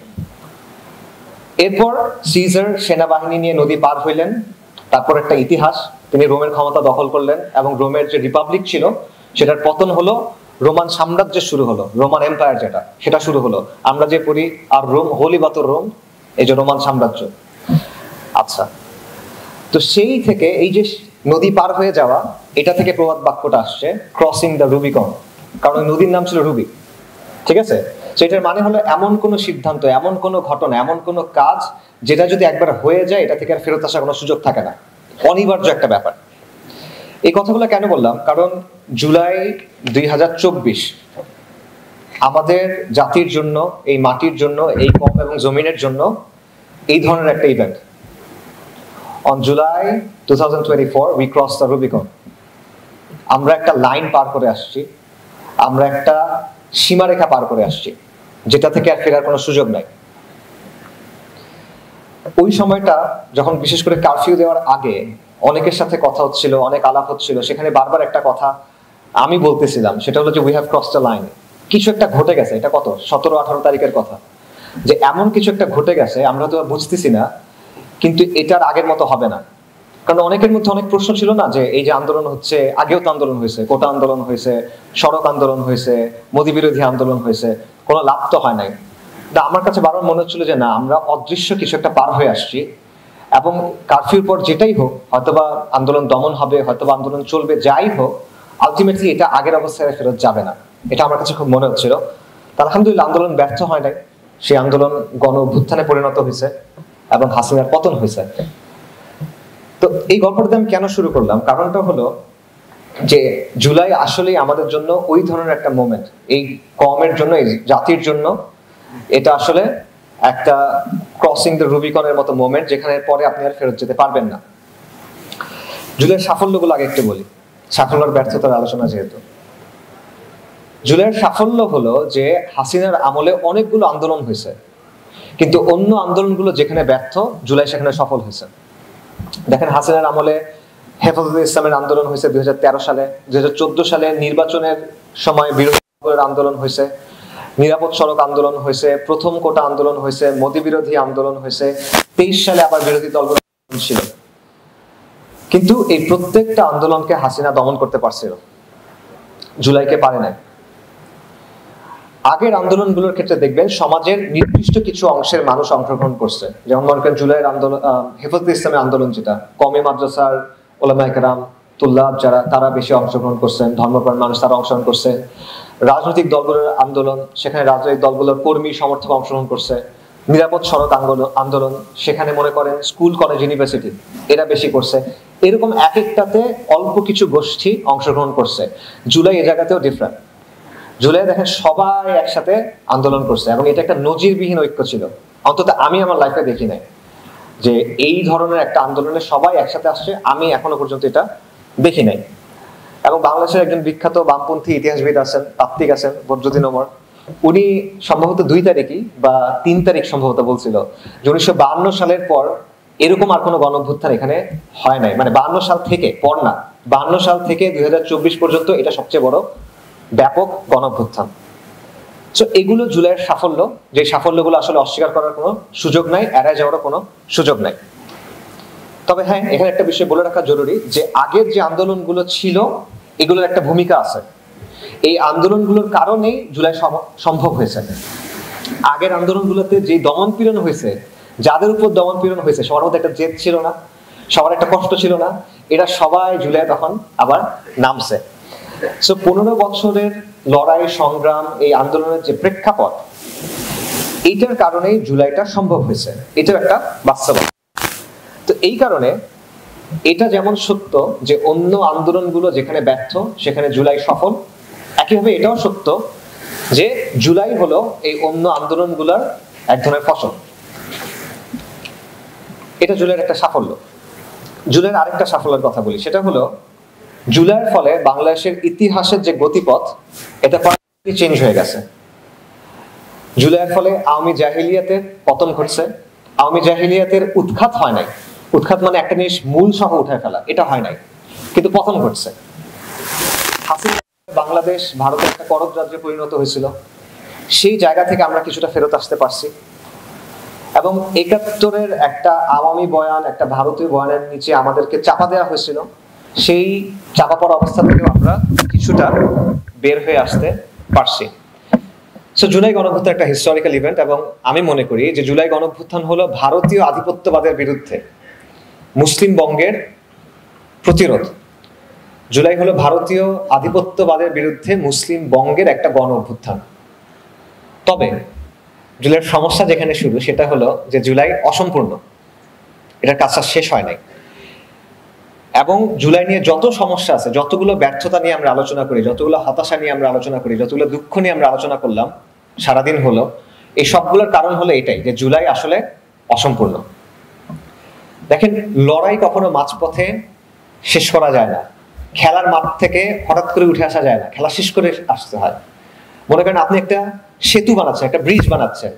এরপর সিজার সেনাবাহিনী নিয়ে নদী পার হইলেন। তারপর একটা ইতিহাস, তিনি রোমের ক্ষমতা দখল করলেন এবং রোমের যে রিপাবলিক ছিল সেটার পতন হলো, রোমান সাম্রাজ্য শুরু হলো, রোমান এম্পায়ার যেটা, সেটা শুরু হলো। আমরা যে পড়ি আর রোম হোলি বাতর রোম, এই যে রোমান সাম্রাজ্য। আচ্ছা, তো সেই থেকে এই যে নদী পার হয়ে যাওয়া, এটা থেকে প্রবাদ বাক্যটা আসছে, ক্রসিং দ্য রুবিকন, কারণ ওই নদীর নাম ছিল রুবিক। ঠিক আছে, তো এটার মানে হলো এমন কোন সিদ্ধান্ত, এমন কোন ঘটনা, এমন কোন কাজ যেটা যদি একবার হয়ে যায় এটা থেকে আর ফেরত আসার কোনো সুযোগ থাকে না, অনিবার্য একটা ব্যাপার। এই কথাগুলো কেন বললাম, কারণ জুলাই 2024 আমাদের জাতির জন্য, এই মাটির জন্য, এই কম এবং জমিনের জন্য এই ধরনের একটা event. On July 2024 we crossed the Rubicon. আমরা একটা লাইন পার করে আসছি, আমরা একটা সীমারেখা পার করে আসছি, যেটা থেকে আর ফেরার কোনো সুযোগ নাই। ওই সময়টা যখন বিশেষ করে কারফিউ দেওয়ার আগে অনেকের সাথে কথা হচ্ছিল, অনেক আলাপ হচ্ছিল, সেখানে বারবার একটা কথা আমি বলতেছিলাম, সেটা হলো যে we have crossed the line. কিছু একটা ঘটে গেছে, এটা কত 17-18 তারিখের কথা, যে এমন কিছু একটা ঘটে গেছে, আমরা তো বুঝতেছি না, কিন্তু এটার আগের মতো হবে না। কারণ অনেকের মধ্যে অনেক প্রশ্ন ছিল না, যে এই যে আন্দোলন হচ্ছে, আগেও তো আন্দোলন হয়েছে, কোটা আন্দোলন হয়েছে, সড়ক আন্দোলন হয়েছে, মোদী বিরোধী আন্দোলন হয়েছে, কোনো লাভ তো হয় নাই। আমার কাছে বারবার মনে হচ্ছিল যে না, আমরা অদৃশ্য কিছু একটা পার হয়ে আসছি, এবং কারফিউর পর যেটাই হোক, হয়তোবা আন্দোলন দমন হবে, হয়তোবা আন্দোলন চলবে, যাই হোক, আলটিমেটলি এটা আগের অবস্থায় ফেরত যাবে না, এটা আমার কাছে খুব মনে হচ্ছিল। আলহামদুলিল্লাহ আন্দোলন ব্যর্থ হয় নাই, সেই আন্দোলন গণ অভ্যুত্থানে পরিণত হয়েছে এবং হাসিনার পতন হয়েছে। তো এই গল্পটা আমি কেন শুরু করলাম, কারণটা হলো যে জুলাই আসলেই আমাদের জন্য ওই ধরনের একটা মোমেন্ট, এই কমের জন্য, এই জাতির জন্য এটা আসলে একটা ক্রসিং দ্য রুবিকনের মতো মোমেন্ট, যেখানে পরে আপনি আর ফেরত যেতে পারবেন না। জুলাইয়ের সাফল্যগুলো আগে একটু বলি, সাফল্য আর ব্যর্থতার আলোচনা যেহেতু। জুলাইয়ের সাফল্য হলো যে হাসিনার আমলে অনেকগুলো আন্দোলন হয়েছে, কিন্তু অন্য আন্দোলনগুলো যেখানে ব্যর্থ, জুলাই সেখানে সফল হয়েছে। দেখেন, হাসিনার আমলে হেফাজতে ইসলামের আন্দোলন হয়েছে 2013 সালে, 2014 সালে নির্বাচনের সময় বিরোধী দলের আন্দোলন হয়েছে, নিরাপদ সড়ক আন্দোলন হয়েছে, প্রথম কোটা আন্দোলন হয়েছে, মোদি বিরোধী আন্দোলন হয়েছে, 23 সালে আবার বিরোধী দলগুলো ছিল। কিন্তু এই প্রত্যেকটা আন্দোলনকে হাসিনা দমন করতে পারছিল, জুলাইকে পারে নাই। আগের আন্দোলনগুলোর ক্ষেত্রে দেখবেন সমাজের নির্দিষ্ট কিছু অংশের মানুষ অংশগ্রহণ করছে, যেমন মনে করেন জুলাইয়ের আন্দোলন, হেফাজতে ইসলামের আন্দোলন যেটা, কওমি মাদ্রাসার ওলামায়ে কেরাম, তুল্লাব যারা, তারা বেশি অংশগ্রহণ করছেন, ধর্মপ্রাণ মানুষ তারা অংশগ্রহণ করছে। রাজনৈতিক দলগুলোর আন্দোলন, সেখানে রাজনৈতিক দলগুলোর কর্মী সমর্থক অংশগ্রহণ করছে। নিরাপদ সড়ক আন্দোলন, সেখানে মনে করেন স্কুল, কলেজ, ইউনিভার্সিটি এরা বেশি করছে। এরকম এক একটাতে অল্প কিছু গোষ্ঠী অংশগ্রহণ করছে। জুলাই এ জায়গাতেও ডিফারেন্ট। জুলাই দেখেন সবাই একসাথে আন্দোলন করছে, এবং এটা একটা নজিরবিহীন ঐক্য ছিল, অন্তত আমি আমার লাইফে দেখি নাই যে এই ধরনের একটা আন্দোলনে সবাই একসাথে আসছে, আমি এখনো পর্যন্ত এটা দেখি নাই। এবং বাংলাদেশের একজন বিখ্যাত বামপন্থী ইতিহাসবিদ আছেন, তাত্ত্বিক আছেন, বদরুদ্দিন ওমর, উনি সম্ভবত 2 তারিখই বা 3 তারিখ সম্ভবত বলছিল যে 1952 সালের পর এরকম আর কোনো গণঅভ্যুত্থান এখানে হয় নাই, মানে 52 সাল থেকে, পর না, 52 সাল থেকে 2024 পর্যন্ত এটা সবচেয়ে বড় ব্যাপক গণঅভ্যুত্থান। সো এগুলো জুলাইয়ের সাফল্য, যে সাফল্যগুলো আসলে অস্বীকার করার কোনো সুযোগ নাই, এড়ায় যাওয়ারও কোনো সুযোগ নাই। তবে হ্যাঁ, এখানে একটা বিষয় বলে রাখা জরুরি যে আগের যে আন্দোলনগুলো ছিল এগুলোর একটা ভূমিকা আছে। এই আন্দোলনগুলোর কারণেই জুলাই সম্ভব হয়েছে। আগের আন্দোলনগুলোতে যে দমন পীড়ন হয়েছে, যাদের উপর দমন পীড়ন হয়েছে, সবার মধ্যে একটা জেদ ছিল না, সবার একটা কষ্ট ছিল না, এরা সবাই জুলাই তখন আবার নামছে। সো 15 বছরের লড়াই সংগ্রাম, এই আন্দোলনের যে প্রেক্ষাপট, এইটার কারণেই জুলাইটা সম্ভব হয়েছে, এটাও একটা বাস্তবতা। তো এই কারণে এটা যেমন সত্য যে অন্য আন্দোলনগুলো যেখানে ব্যর্থ সেখানে জুলাই সফল, একইভাবে এটাও সত্য যে জুলাই হলো এই অন্য আন্দোলনগুলোর এক ধরনের ফসল। এটা জুলাইয়ের একটা সাফল্য। জুলাইয়ের আরেকটা সাফল্যের কথা বলি, সেটা হলো জুলাইয়ের ফলে বাংলাদেশের ইতিহাসের যে গতিপথ, এটা পারমানেন্টলি চেঞ্জ হয়ে গেছে। জুলাইয়ের ফলে আওয়ামী জাহিলিয়াতের পতন ঘটছে। আওয়ামী জাহিলিয়াতের উৎখাত হয় নাই, উৎখাত মানে একটা জিনিস মূল সহ উঠে ফেলা, এটা হয় নাই, কিন্তু পতন ঘটছে। হাসিনা বাংলাদেশ ভারতের একটা করদ রাজ্যে পরিণত হয়েছিল, সেই জায়গা থেকে আমরা কিছুটা ফেরত আসতে পারছি। এবং 71-এর একটা আওয়ামী বয়ান, একটা ভারতীয় বয়ানের নিচে আমাদেরকে চাপা দেওয়া হয়েছিল, সেই চাপা পড়া অবস্থা থেকেও আমরা কিছুটা বের হয়ে আসতে পারছি। সো জুলাই গণঅভ্যুত্থান একটা হিস্টোরিক্যাল ইভেন্ট, এবং আমি মনে করি যে জুলাই গণঅভ্যুত্থান হলো ভারতীয় আধিপত্যবাদের বিরুদ্ধে মুসলিম বঙ্গের প্রতিরোধ। জুলাই হলো ভারতীয় আধিপত্যবাদের বিরুদ্ধে মুসলিম বঙ্গের একটা গণঅভ্যুত্থান। তবে জুলাইয়ের সমস্যা যেখানে শুরু, সেটা হলো যে জুলাই অসম্পূর্ণ, এটার কাজটা শেষ হয় নাই। এবং জুলাই নিয়ে যত সমস্যা আছে, যতগুলো ব্যর্থতা নিয়ে আমরা আলোচনা করি, যতগুলো হতাশা নিয়ে আমরা আলোচনা করি, যতগুলো দুঃখ নিয়ে আমরা আলোচনা করলাম সারাদিন হলো, এই সবগুলোর কারণ হলো এটাই যে জুলাই আসলে অসম্পূর্ণ। দেখেন, লড়াই কখনো মাঝপথে শেষ করা যায় না, খেলার মাঠ থেকে হঠাৎ করে উঠে আসা যায় না, খেলা শেষ করে আসতে হয়। মনে করেন আপনি একটা সেতু বানাচ্ছেন, একটা ব্রিজ বানাচ্ছেন,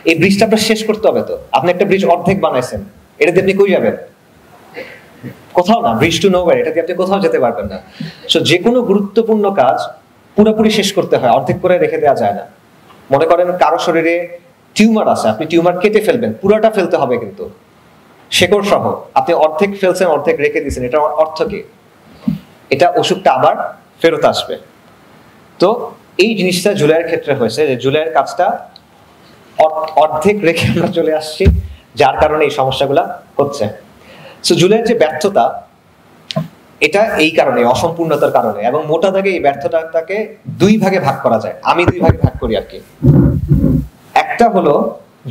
এই ব্রিজটা আপনার শেষ করতে হবে। তো আপনি একটা ব্রিজ অর্ধেক বানাইছেন, এটা দিয়ে আপনি কই যাবেন? কোথাও না, ব্রিজ টু নোওয়্যার, এটা দিয়ে আপনি কোথাও যেতে পারবেন না। সো যে কোনো গুরুত্বপূর্ণ কাজ পুরোপুরি শেষ করতে হয়, অর্ধেক করে রেখে দেওয়া যায় না। মনে করেন কারো শরীরে টিউমার আছে, আপনি টিউমার কেটে ফেলবেন, পুরোটা ফেলতে হবে, কিন্তু শেকড় সহ। আপনি অর্ধেক ফেলছেন, অর্ধেক রেখে দিয়েছেন, এটা অর্থ কি? এটা ওষুধটা আবার ফেরত আসবে। তো এই জিনিসটা জুলাইয়ের ক্ষেত্রে হয়েছে, যে জুলাইয়ের কাজটা অর্ধেক রেখে আমরা চলে আসছি, যার কারণে এই সমস্যাগুলা হচ্ছে। সো জুলাইয়ের যে ব্যর্থতা, এটা এই কারণে, অসম্পূর্ণতার কারণে। এবং মোটা দাগে এই ব্যর্থতাটাকে 2 ভাগে ভাগ করা যায়, আমি 2 ভাগে ভাগ করি আর কি। একটা হলো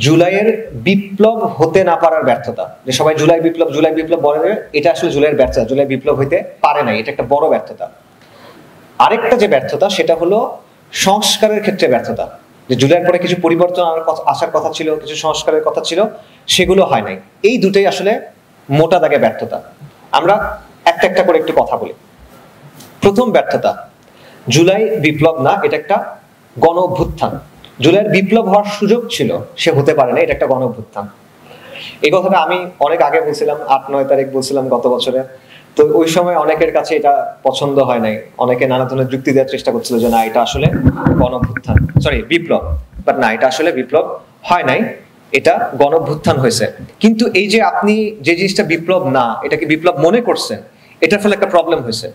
জুলাইয়ের বিপ্লব হতে না পারার ব্যর্থতা, যে সবাই জুলাই বিপ্লব বলে, এটা আসলে জুলাইয়ের ব্যর্থতা, জুলাই বিপ্লব হইতে পারে না, এটা একটা বড় ব্যর্থতা। আরেকটা যে ব্যর্থতা, সেটা হলো সংস্কারের ক্ষেত্রে ব্যর্থতা। যে জুলাইয়ের পরে কিছু পরিবর্তন আসার কথা ছিল, কিছু সংস্কারের কথা ছিল, সেগুলো হয় নাই। এই দুটোই আসলে মোটা দাগে ব্যর্থতা। আমরা একটা একটা করে একটু কথা বলি। প্রথম ব্যর্থতা, জুলাই বিপ্লব না, এটা একটা গণ অভ্যুত্থান। জুলাইয়ের বিপ্লব হওয়ার সুযোগ ছিল, সে হতে পারে না, এটা একটা গণ অভ্যুত্থান। এই কথাটা আমি অনেক আগে বলছিলাম, 8-9 তারিখ বলছিলাম গত বছরে। তো ওই সময় অনেকের কাছে এটা পছন্দ হয় নাই, অনেকে নানা ধরনের যুক্তি দেওয়ার চেষ্টা করছিল যে না এটা আসলে গণ অভ্যুত্থান, সরি বিপ্লব, বাট না এটা আসলে বিপ্লব হয় নাই, এটা গণ অভ্যুত্থান হয়েছে। কিন্তু এই যে আপনি যে জিনিসটা বিপ্লব না এটাকে বিপ্লব মনে করছেন, এটার ফলে একটা প্রবলেম হয়েছে।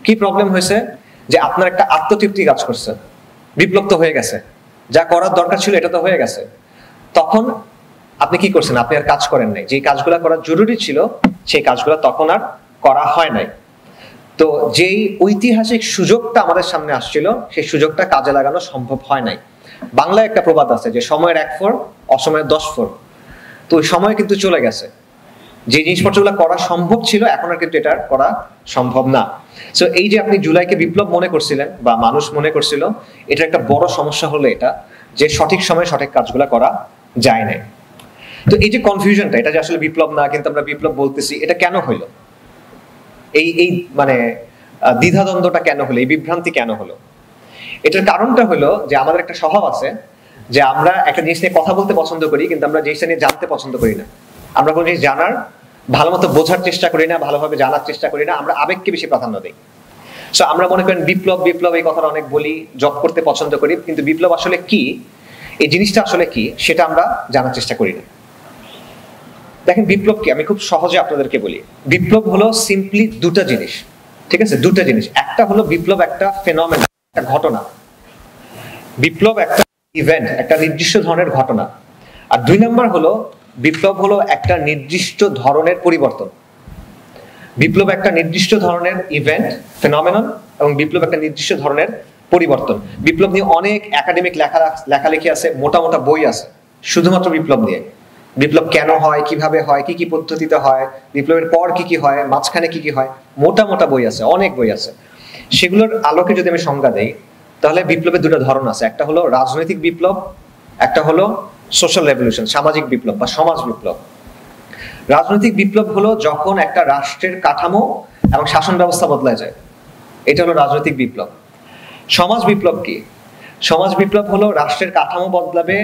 কি প্রবলেম হয়েছে? যে আপনার একটা আত্মতৃপ্তি কাজ করছে, বিপ্লব তো হয়ে গেছে, যা করার দরকার ছিল এটা তো হয়ে গেছে। তখন আপনি কি করছেন? আপনি আর কাজ করেন নাই, যে কাজগুলো করা জরুরি ছিল সেই কাজগুলো তখন আর করা হয় নাই। তো যেই ঐতিহাসিক সুযোগটা আমাদের সামনে আসছিল সেই সুযোগটা কাজে লাগানো সম্ভব হয় নাই। বাংলায় একটা প্রবাদ আছে যে সময়ের 1 ফোর অসময়ের 10 ফোর। তো ওই সময় কিন্তু চলে গেছে, যে জিনিসপত্রগুলো করা সম্ভব ছিল এখন আর কিন্তু এটা করা সম্ভব না। সো এই যে আপনি জুলাইকে বিপ্লব মনে করছিলেন বা মানুষ মনে করছিল, এটা একটা বড় সমস্যা হলো এটা যে সঠিক সময়ে সঠিক কাজগুলো করা যায় নাই। তো এই যে কনফিউশনটা, এটা যে আসলে বিপ্লব না কিন্তু আমরা বিপ্লব বলতেছি, এটা কেন হইলো? এই এই মানে দ্বিধাদ্বন্দ্বটা কেন হলো, এই বিভ্রান্তি কেন হলো? এটার কারণটা হলো যে আমাদের একটা স্বভাব আছে যে আমরা একটা জিনিস নিয়ে কথা বলতে পছন্দ করি কিন্তু আমরা জিনিসটা নিয়ে জানতে পছন্দ করি না। আমরা কোনো জিনিস জানার, ভালো মতো বোঝার চেষ্টা করি না, ভালোভাবে জানার চেষ্টা করি না, আমরা আবেগকে বেশি প্রাধান্য দিই। সো আমরা মনে করেন বিপ্লব বিপ্লব এই কথাটা অনেক বলি, জব করতে পছন্দ করি, কিন্তু বিপ্লব আসলে কি, এই জিনিসটা আসলে কি সেটা আমরা জানার চেষ্টা করি না। দেখেন বিপ্লব কি, আমি খুব সহজে আপনাদেরকে বলি। বিপ্লব হলো সিম্পলি দুটা জিনিস, ঠিক আছে? দুটা জিনিস। একটা হলো বিপ্লব একটা ফেনোমেনা, একটা ঘটনা। বিপ্লব একটা ইভেন্ট, একটা নির্দিষ্ট ধরনের ঘটনা। আর 2 নাম্বার হলো বিপ্লব হলো একটা নির্দিষ্ট ধরনের পরিবর্তন। বিপ্লব একটা নির্দিষ্ট ধরনের ইভেন্ট, ফেনোমেনন, এবং বিপ্লব একটা নির্দিষ্ট ধরনের পরিবর্তন। বিপ্লব নিয়ে অনেক একাডেমিক লেখালেখি আছে, মোটা মোটা বই আছে শুধুমাত্র বিপ্লব নিয়ে। বিপ্লব কেন হয়, কিভাবে হয়, কি কি পদ্ধতিতে হয়, বিপ্লবের পর কি কি হয়, মাঝখানে কি কি হয়, মোটা মোটা বই আছে, অনেক বই আছে। সেগুলোর আলোকে যদি আমি সংজ্ঞা দেই তাহলে বিপ্লবের দুটো ধরন আছে। একটা হলো রাজনৈতিক বিপ্লব, একটা হলো সোশ্যাল রেভলিউশন, সামাজিক বিপ্লব বা সমাজ বিপ্লব। রাজনৈতিক বিপ্লব হলো যখন একটা রাষ্ট্রের কাঠামো এবং শাসন ব্যবস্থা বদলায় যায়, এটা হলো রাজনৈতিক বিপ্লব। সমাজ বিপ্লব কি? সমাজ বিপ্লব হলো রাষ্ট্রের কাঠামো বদলাবে,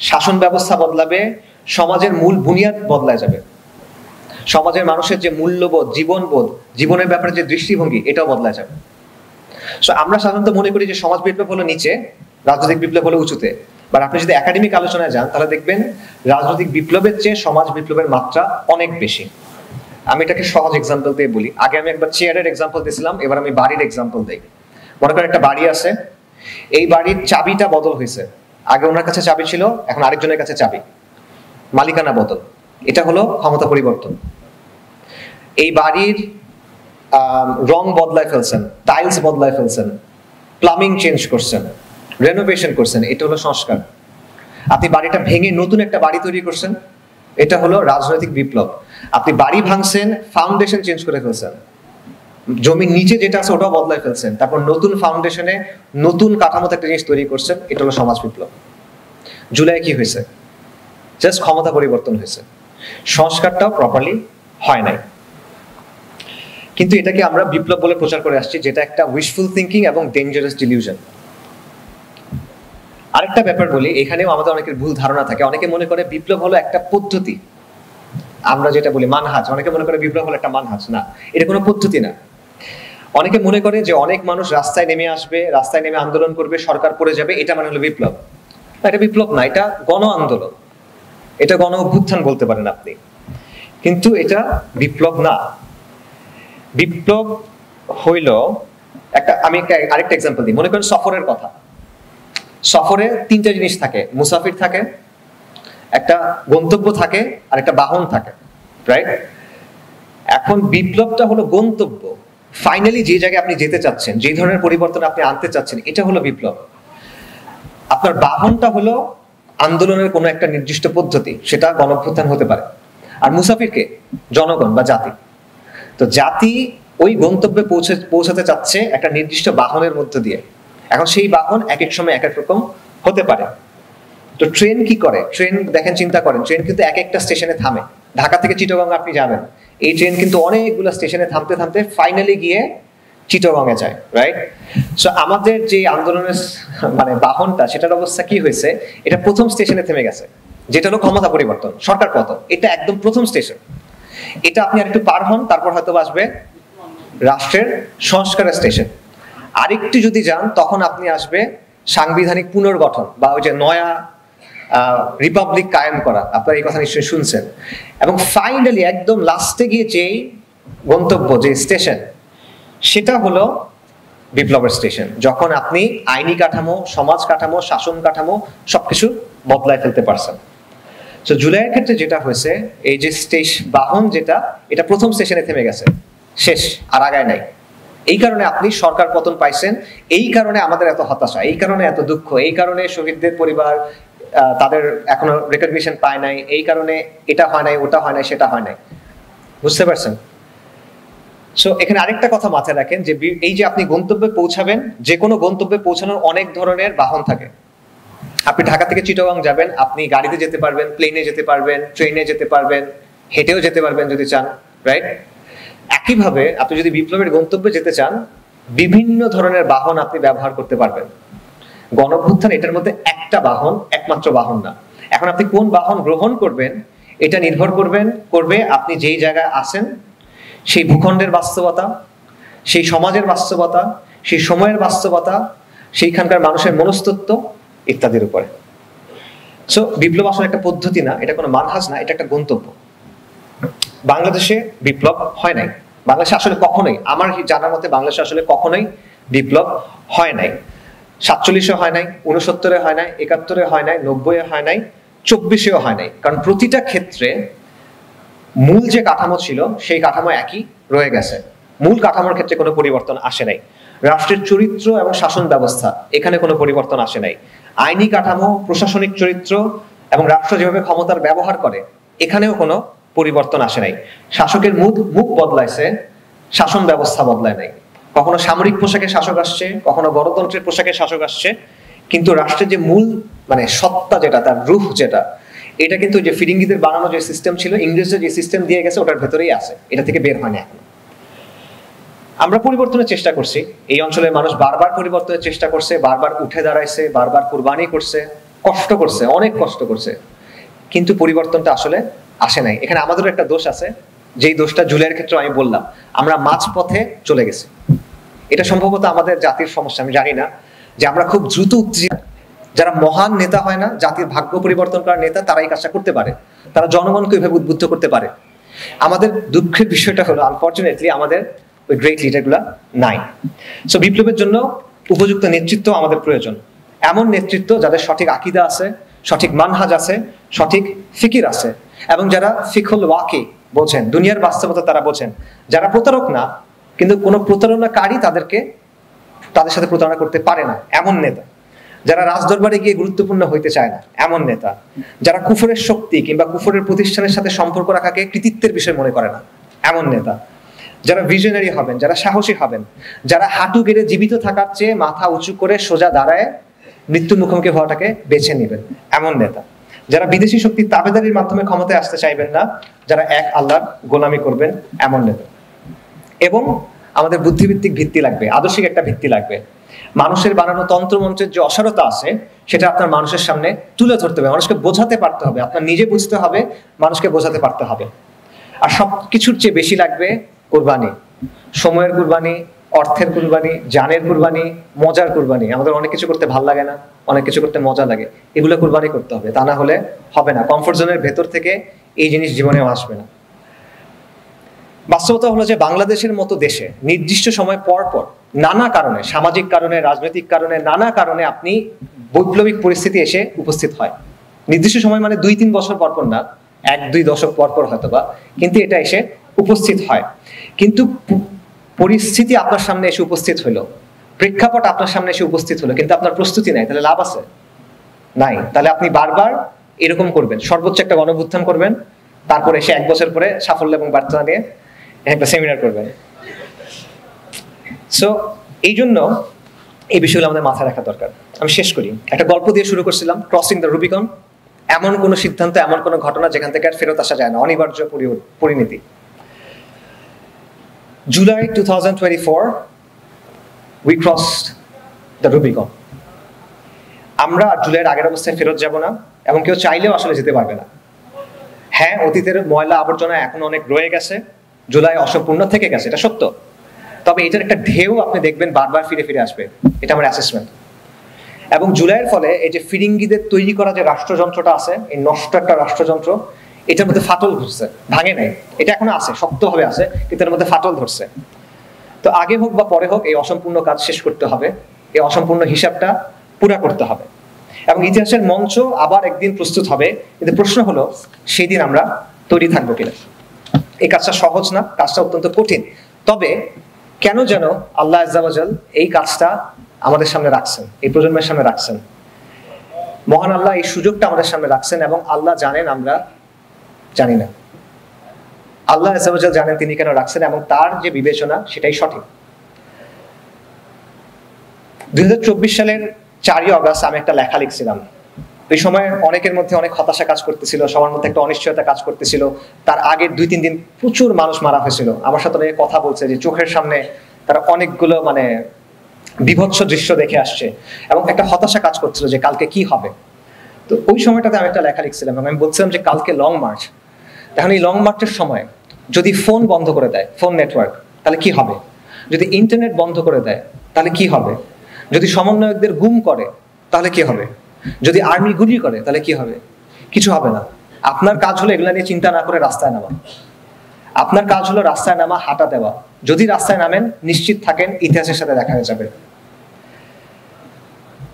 শাসন ব্যবস্থা বদলাবে, সমাজের মূল বুনিয়াদ বদলায় যাবে, সমাজের মানুষের যে মূল্যবোধ, জীবনবোধ, জীবনের ব্যাপারে যে দৃষ্টিভঙ্গি, এটাও বদলায় যাবে। সো আমরা সাধারণত মনে করি যে সমাজ বিপ্লব হলো নিচে, রাজনৈতিক বিপ্লব হলো উঁচুতে। বাট আপনি যদি একাডেমিক আলোচনায় যান তাহলে দেখবেন রাজনৈতিক বিপ্লবের চেয়ে সমাজ বিপ্লবের মাত্রা অনেক বেশি। আমি এটাকে সহজ এক্সাম্পল দিয়ে বলি। আগে আমি একবার চেয়ারের এক্সাম্পল দিয়েছিলাম, এবার আমি বাড়ির এক্সাম্পল দিই। মনে করেন একটা বাড়ি আছে, এই বাড়ির চাবিটা বদল হয়েছে। আগে ওনার কাছে চাবি ছিল, এখন আরেকজনের কাছে চাবি, মালিকানা বদল। এটা হলো ক্ষমতা পরিবর্তন। এই বাড়ির রং বদলায় ফেলছেন, টাইলস বদলায় ফেলছেন, প্লাম্বিং চেঞ্জ করছেন, রেনোভেশন করছেন, এটা হলো সংস্কার। আপনি বাড়িটা ভেঙে নতুন একটা বাড়ি তৈরি করছেন, এটা হলো রাজনৈতিক বিপ্লব। আপনি বাড়ি ভাঙছেন, ফাউন্ডেশন চেঞ্জ করে ফেলছেন, জমির নিচে যেটা আছে ওটাও বদলায় ফেলছেন, তারপর নতুন ফাউন্ডেশনে নতুন কাঠামোতে একটা জিনিস তৈরি করছেন, এটা হলো সমাজ বিপ্লব। জুলাই কি হয়েছে? জাস্ট ক্ষমতা পরিবর্তন হয়েছে, সংস্কারটাও প্রপারলি হয় নাই। কিন্তু এটাকে আমরা বিপ্লব বলে প্রচার করে আসছি, যেটা একটা উইশফুল থিঙ্কিং এবং ডেঞ্জারাস ডিলিউশন। আরেকটা ব্যাপার বলি, এখানেও আমাদের অনেকের ভুল ধারণা থাকে। অনেকে মনে করে বিপ্লব হলো একটা পদ্ধতি, আমরা যেটা বলি মানহাজ। অনেকে মনে করে বিপ্লব হলো একটা মানহাজ। না, এটা কোনো পদ্ধতি না। অনেকে মনে করে যে অনেক মানুষ রাস্তায় নেমে আসবে, রাস্তায় নেমে আন্দোলন করবে, সরকার পড়ে যাবে, এটা মানে হলো বিপ্লব। এটা বিপ্লব না, এটা গণ আন্দোলন, এটা গণ অভ্যুত্থান বলতে পারেন আপনি, কিন্তু এটা বিপ্লব না। বিপ্লব হইল একটা, আমি আরেকটা এক্সাম্পল দিই। মনে করেন সফরের কথা। সফরে 3টা জিনিস থাকে, মুসাফির থাকে, একটা গন্তব্য থাকে, আর একটা বাহন থাকে, রাইট? এখন বিপ্লবটা হলো গন্তব্য, ফাইনালি যে জায়গায় আপনি যেতে চাচ্ছেন, যে ধরনের পরিবর্তন আপনি আনতে চাচ্ছেন, এটা হলো বিপ্লব। আপনার বাহনটা হলো আন্দোলনের কোনো একটা নির্দিষ্ট পদ্ধতি, সেটা গণঅভ্যুত্থান হতে পারে। আর মুসাফিরকে জনগণ বা জাতি। তো জাতি ওই গন্তব্যে পৌঁছাতে চাচ্ছে একটা নির্দিষ্ট বাহনের মধ্য দিয়ে। এখন সেই বাহন এক এক সময় এক এক রকম হতে পারে। তো ট্রেন কি করে, ট্রেন দেখেন, চিন্তা করেন, ট্রেন কিন্তু এক একটা স্টেশনে থামে। ঢাকা থেকে চিটাগং আপনি যাবেন, এই ট্রেন কিন্তু অনেকগুলো স্টেশনে থামতে থামতে ফাইনালি গিয়ে চিটাগংয়ে যায়, রাইট? সো আমাদের যে আন্দোলনের মানে বাহনটা, সেটার অবস্থা কি হয়েছে, এটা প্রথম স্টেশনে থেমে গেছে, যেটা হলো ক্ষমতা পরিবর্তন, সরকার পতন। এটা একদম প্রথম স্টেশন। এটা আপনি আর একটু পার হন, তারপর হয়তো আসবে রাষ্ট্রের সংস্কারের স্টেশন। আরেকটু যদি যান, তখন আপনি আসবে সাংবিধানিক পুনর্গঠন বা ওই যে নয়া রিপাবলিক কায়েম করা, আপনারা এই কথা নিশ্চয়ই শুনছেন। এবং ফাইনালি একদম লাস্টে গিয়ে যেই গন্তব্য, যে স্টেশন, সেটা হলো বিপ্লবের স্টেশন, যখন আপনি আইনি কাঠামো, সমাজ কাঠামো, শাসন কাঠামো সবকিছু বদলায় ফেলতে পারছেন। তো জুলাইয়ের ক্ষেত্রে যেটা হয়েছে, এই যে বাহন যেটা, এটা প্রথম স্টেশনে থেমে গেছে, শেষ, আর আগায় নাই। এই কারণে আপনি সরকার পতন পাইছেন, এই কারণে আমাদের এত হতাশা, এই কারণে এত দুঃখ, এই কারণে শহীদদের পরিবার তাদের এখনো রেকগনিশন পায় নাই, এই কারণে এটা হয় নাই, ওটা হয় নাই, সেটা হয় নাই। বুঝতে পারছেন? সো এখানে আরেকটা কথা মাথায় রাখেন, যে এই যে আপনি গন্তব্যে পৌঁছাবেন, যে কোনো গন্তব্যে পৌঁছানোর অনেক ধরনের বাহন থাকে। আপনি ঢাকা থেকে চিটাগং যাবেন, আপনি গাড়িতে যেতে পারবেন, প্লেনে যেতে পারবেন, ট্রেনে যেতে পারবেন, হেঁটেও যেতে পারবেন যদি চান, রাইট? একইভাবে আপনি যদি বিপ্লবের গন্তব্যে যেতে চান, বিভিন্ন ধরনের বাহন আপনি ব্যবহার করতে পারবেন। গণঅভ্যুত্থান এটার মধ্যে একটা বাহন, একমাত্র বাহন না। এখন আপনি কোন বাহন গ্রহণ করবেন, এটা নির্ভর করবে আপনি যেই জায়গায় আছেন, সেই ভূখণ্ডের বাস্তবতা, সেই সমাজের বাস্তবতা, সেই সময়ের বাস্তবতা, সেইখানকার মানুষের মনস্তত্ত্ব ইত্যাদির উপরে। সো বিপ্লব আসলে একটা পদ্ধতি না, এটা কোনো মানহাজ না, এটা একটা গন্তব্য। বাংলাদেশে বিপ্লব হয় নাই, বাংলাদেশে আসলে কখনোই, আমার জানার মতে বাংলাদেশে আসলে কখনোই বিপ্লব হয় নাই। 47-এ হয় নাই, 69-এ হয় নাই, 71-এ হয় নাই, 90-এ হয় নাই, 24-এও হয় নাই। কারণ প্রতিটা ক্ষেত্রে মূল যে কাঠামো ছিল, সেই কাঠামো একই রয়ে গেছে। মূল কাঠামোর ক্ষেত্রে কোনো পরিবর্তন আসে নাই। রাষ্ট্রের চরিত্র এবং শাসন ব্যবস্থা, এখানে কোনো পরিবর্তন আসে নাই। আইনি কাঠামো, প্রশাসনিক চরিত্র এবং রাষ্ট্র যেভাবে ক্ষমতার ব্যবহার করে, এখানেও কোনো পরিবর্তন আসে নাই। শাসকের মুখ বদলাইছে, শাসন ব্যবস্থা বদলায় নাই। কখনো সামরিক পোশাকে শাসক আসছে, কখনো গণতন্ত্রের পোশাকে শাসক আসছে, কিন্তু রাষ্ট্রের যে মূল মানে সত্তা যেটা, তার রূহ যেটা, এটা কিন্তু যে ফিরিঙ্গিদের বানানো যে সিস্টেম ছিল, ইংরেজরা যে সিস্টেম দিয়ে গেছে, ওটার ভেতরেই আছে, এটা থেকে বের হয় না এখন। আমরা পরিবর্তনের চেষ্টা করছি, এই অঞ্চলের মানুষ বারবার পরিবর্তনের চেষ্টা করছে, বারবার উঠে দাঁড়াইছে, বারবার কুরবানি করছে, কষ্ট করছে, অনেক কষ্ট করছে, কিন্তু পরিবর্তনটা আসলে আসে নাই। এখানে আমাদেরও একটা দোষ আছে, যেই দোষটা জুলাইয়ের ক্ষেত্রে আমি বললাম, আমরা মাঝপথে চলে গেছি। এটা সম্ভবত আমাদের জাতির সমস্যা, আমি জানি না, যে আমরা খুব দ্রুত উত্তেজিত। যারা মহান নেতা হয় না, জাতির ভাগ্য পরিবর্তন করার নেতা, তারা এই কাজটা করতে পারে, তারা জনগণকে ওইভাবে উদ্বুদ্ধ করতে পারে। আমাদের দুঃখের বিষয়টা হলো, আনফরচুনেটলি আমাদের ওই গ্রেট লিডারগুলা নাই। সো বিপ্লবের জন্য উপযুক্ত নেতৃত্ব আমাদের প্রয়োজন, এমন নেতৃত্ব যাদের সঠিক আকীদা আছে, সঠিক মানহাজ আছে, সঠিক ফিকির আছে, এবং যারা ফিকহুল ওয়াকি বোঝেন, দুনিয়ার বাস্তবতা তারা বোঝেন, যারা প্রতারক না, কিন্তু কোনো প্রতারণাকারী তাদের সাথে প্রতারণা করতে পারে না, এমন নেতা। যারা রাজদরবারে গিয়ে গুরুত্বপূর্ণ হইতে চায় না, এমন নেতা। যারা কুফরের শক্তি কিংবা কুফরের প্রতিষ্ঠানের সাথে সম্পর্ক রাখাকে কৃতিত্বের বিষয় মনে করে না, এমন নেতা। যারা ভিশনারি হবেন, যারা সাহসী হবেন, যারা হাঁটু গেড়ে জীবিত থাকার চেয়ে মাথা উঁচু করে সোজা দাঁড়ায় মৃত্যুর মুখোমুখি হওয়াটাকে বেছে নেবেন, এমন নেতা। যারা বিদেশি শক্তির তাবেদারির মাধ্যমে ক্ষমতায় আসতে চাইবেন না, যারা এক আল্লাহর গোলামি করবেন, এমন নেতা। এবং আমাদের বুদ্ধিভিত্তিক ভিত্তি লাগবে, আদর্শিক একটা ভিত্তি লাগবে। মানুষের বানানো তন্ত্রমন্ত্রের যে অসারতা আছে, সেটা আপনার মানুষের সামনে তুলে ধরতে হবে, মানুষকে বোঝাতে পারতে হবে, আপনার নিজে বুঝতে হবে, মানুষকে বোঝাতে পারতে হবে। আর সবকিছুর চেয়ে বেশি লাগবে কুরবানি, সময়ের কুরবানি, অর্থের কুরবানি, জানের কুরবানি, মজার কুরবানি। আমাদের অনেক কিছু করতে ভাল লাগে না, অনেক কিছু করতে মজা লাগে, এগুলো কুরবানি করতে হবে, তা না হলে হবে না। কমফোর্ট জোনের ভেতর থেকে এই জিনিস জীবনেও আসবে না। বাস্তবতা হলো যে বাংলাদেশের মতো দেশে নির্দিষ্ট সময় পর পর নানা কারণে, সামাজিক কারণে, রাজনৈতিক কারণে, নানা কারণে আপনি বৈপ্লবিক পরিস্থিতি এসে উপস্থিত হয়। নির্দিষ্ট সময় মানে 2-3 বছর পর পর না, 1-2 দশক পর পর হয়তোবা, কিন্তু এটা এসে উপস্থিত হয়। কিন্তু পরিস্থিতি আপনার সামনে এসে উপস্থিত হলো, প্রেক্ষাপট আপনার সামনে এসে উপস্থিত হলো, কিন্তু আপনার প্রস্তুতি নাই, তাহলে লাভ আছে? নাই। তাহলে আপনি বারবার এরকম করবেন, সর্বোচ্চ একটা গণঅভ্যুত্থান করবেন, তারপরে এসে 1 বছর পরে সাফল্য এবং বার্তা নিয়ে একটা সেমিনার করবেন। সো এই জন্য এই বিষয়গুলো আমাদের মাথায় রাখা দরকার। আমি শেষ করি, একটা গল্প দিয়ে শুরু করছিলাম, ক্রসিং দ্য রুবিকন। এমন কোনো সিদ্ধান্ত, এমন কোনো ঘটনা যেখান থেকে আর ফেরত আসা যায় না, অনিবার্য পরিণতি। July 2024 we crossed the Rubicon. আমরা জুলাইয়ের আগের অবস্থায় ফেরত যাব না, এবং কেউ চাইলেও আসলে যেতে পারবে না। হ্যাঁ, অতীতের ময়লা আবর্জনা এখন অনেক রয়ে গেছে, জুলাই অসম্পূর্ণ থেকে গেছে, এটা সত্য। তবে এটার একটা ঢেউ আপনি দেখবেন বারবার ফিরে ফিরে আসবে, এটা আমার অ্যাসেসমেন্ট। এবং জুলাইয়ের ফলে এই যে ফিরিঙ্গিদের তৈরি করা যে রাষ্ট্রযন্ত্রটা আছে, এই নষ্ট একটা রাষ্ট্রযন্ত্র, এটার মধ্যে ফাটল ধরছে, ভাঙে নাই, এটা এখনো আছে, শক্তভাবে আছে, কিন্তু এর মধ্যে ফাটল ধরছে। তো আগে হোক বা পরে হোক এই অসম্পূর্ণ কাজ শেষ করতে হবে, এই অসম্পূর্ণ হিসাবটা পুরা করতে হবে, এবং ইতিহাসের মঞ্চ আবার একদিন প্রস্তুত হবে। কিন্তু প্রশ্ন হলো সেই দিন আমরা তৈরি থাকবো কিনা। এই কাজটা সহজ না, কাজটা অত্যন্ত কঠিন। তবে কেন যেন আল্লাহ আজ্জা ওয়া জাল এই কাজটা আমাদের সামনে রাখছেন, এই প্রজন্মের সামনে রাখছেন। মহান আল্লাহ এই সুযোগটা আমাদের সামনে রাখছেন, এবং আল্লাহ জানেন, আমরা জানি না। আল্লাহ আজ্জা ওয়া জাল জানেন তিনি কেন রাখছেন, এবং তার যে বিবেচনা সেটাই সঠিক। 2024 সালের 4ই অগস্ট আমি একটা লেখা লিখছিলাম। ওই সময় অনেকের মধ্যে অনেক হতাশা কাজ করতেছিল, সবার মধ্যে একটা অনিশ্চয়তা কাজ করতেছিল। তার আগের 2-3 দিন প্রচুর মানুষ মারা হয়েছিল, আমার সাথে অনেকে কথা বলছে যে চোখের সামনে তারা অনেকগুলো বিভৎস দৃশ্য দেখে আসছে, এবং একটা হতাশা কাজ করছিল যে কালকে কি হবে। তো ওই সময়টাতে আমি একটা লেখা লিখছিলাম, এবং আমি বলছিলাম যে কালকে লং মার্চ। এখন এই লং মার্চের সময় যদি ফোন বন্ধ করে দেয়, ফোন নেটওয়ার্ক, তাহলে কি হবে? যদি ইন্টারনেট বন্ধ করে দেয় তাহলে কি হবে? যদি সমন্বয়কদের গুম করে তাহলে কি হবে? যদি আর্মি গুলি করে তাহলে কি হবে? কিছু হবে না। আপনার কাজ হলো এগুলা নিয়ে চিন্তা না করে রাস্তায় নামা। আপনার কাজ হলো রাস্তায় নামা, হাঁটা দেওয়া। যদি রাস্তায় নামেন, নিশ্চিত থাকেন ইতিহাসের সাথে দেখা হয়ে যাবে।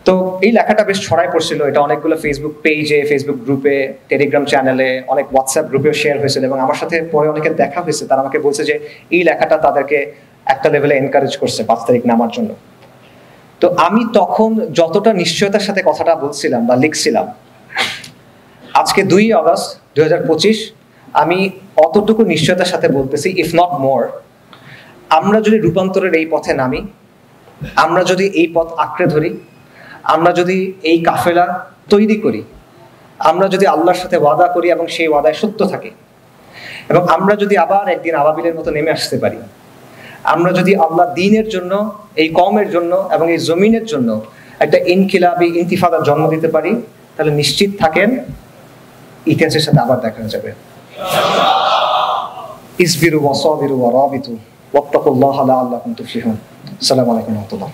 তো এই লেখাটা বেশ ছড়াই পড়ছিল, এটা অনেকগুলো ফেসবুক পেজে, ফেসবুক গ্রুপে, টেলিগ্রাম চ্যানেলে, অনেক হোয়াটসঅ্যাপ গ্রুপেও শেয়ার হয়েছিল, এবং আমার সাথে পরে অনেকের দেখা হয়েছে। তারা আমাকে বলছে যে এই লেখাটা তাদেরকে একটা লেভেলে এনকারেজ করছে 5 তারিখ নামার জন্য। তো আমি তখন যতটা নিশ্চয়তার সাথে কথাটা বলছিলাম বা লিখছিলাম, আজকে 2 আগস্ট 2025 আমি অতটুকু নিশ্চয়তার সাথে বলতেছি, ইফ নট মোর, আমরা যদি রূপান্তরের এই পথে নামি, আমরা যদি এই পথ আঁকড়ে ধরি, আমরা যদি এই কাফেলা তৈরি করি, আমরা যদি আল্লাহর সাথে ওয়াদা করি এবং সেই ওয়াদায় সত্য থাকি, এবং আমরা যদি আবার একদিন আবাবিলের মতো নেমে আসতে পারি, আমরা যদি আল্লাহ দ্বীনের জন্য, এই কওমের জন্য এবং এই জমিনের জন্য একটা ইনকিলাবি ইন্তিফাদার জন্ম দিতে পারি, তাহলে নিশ্চিত থাকেন ইতিহাসের সাথে আবার দেখা যাবে। ইসবিরু ওয়া সাবিরু ওয়া রাবিতু ওয়াত্তাকুল্লাহা লাআল্লাকুম তুফলিহুন। আসসালামু আলাইকুম ওয়া রাহমাতুল্লাহ।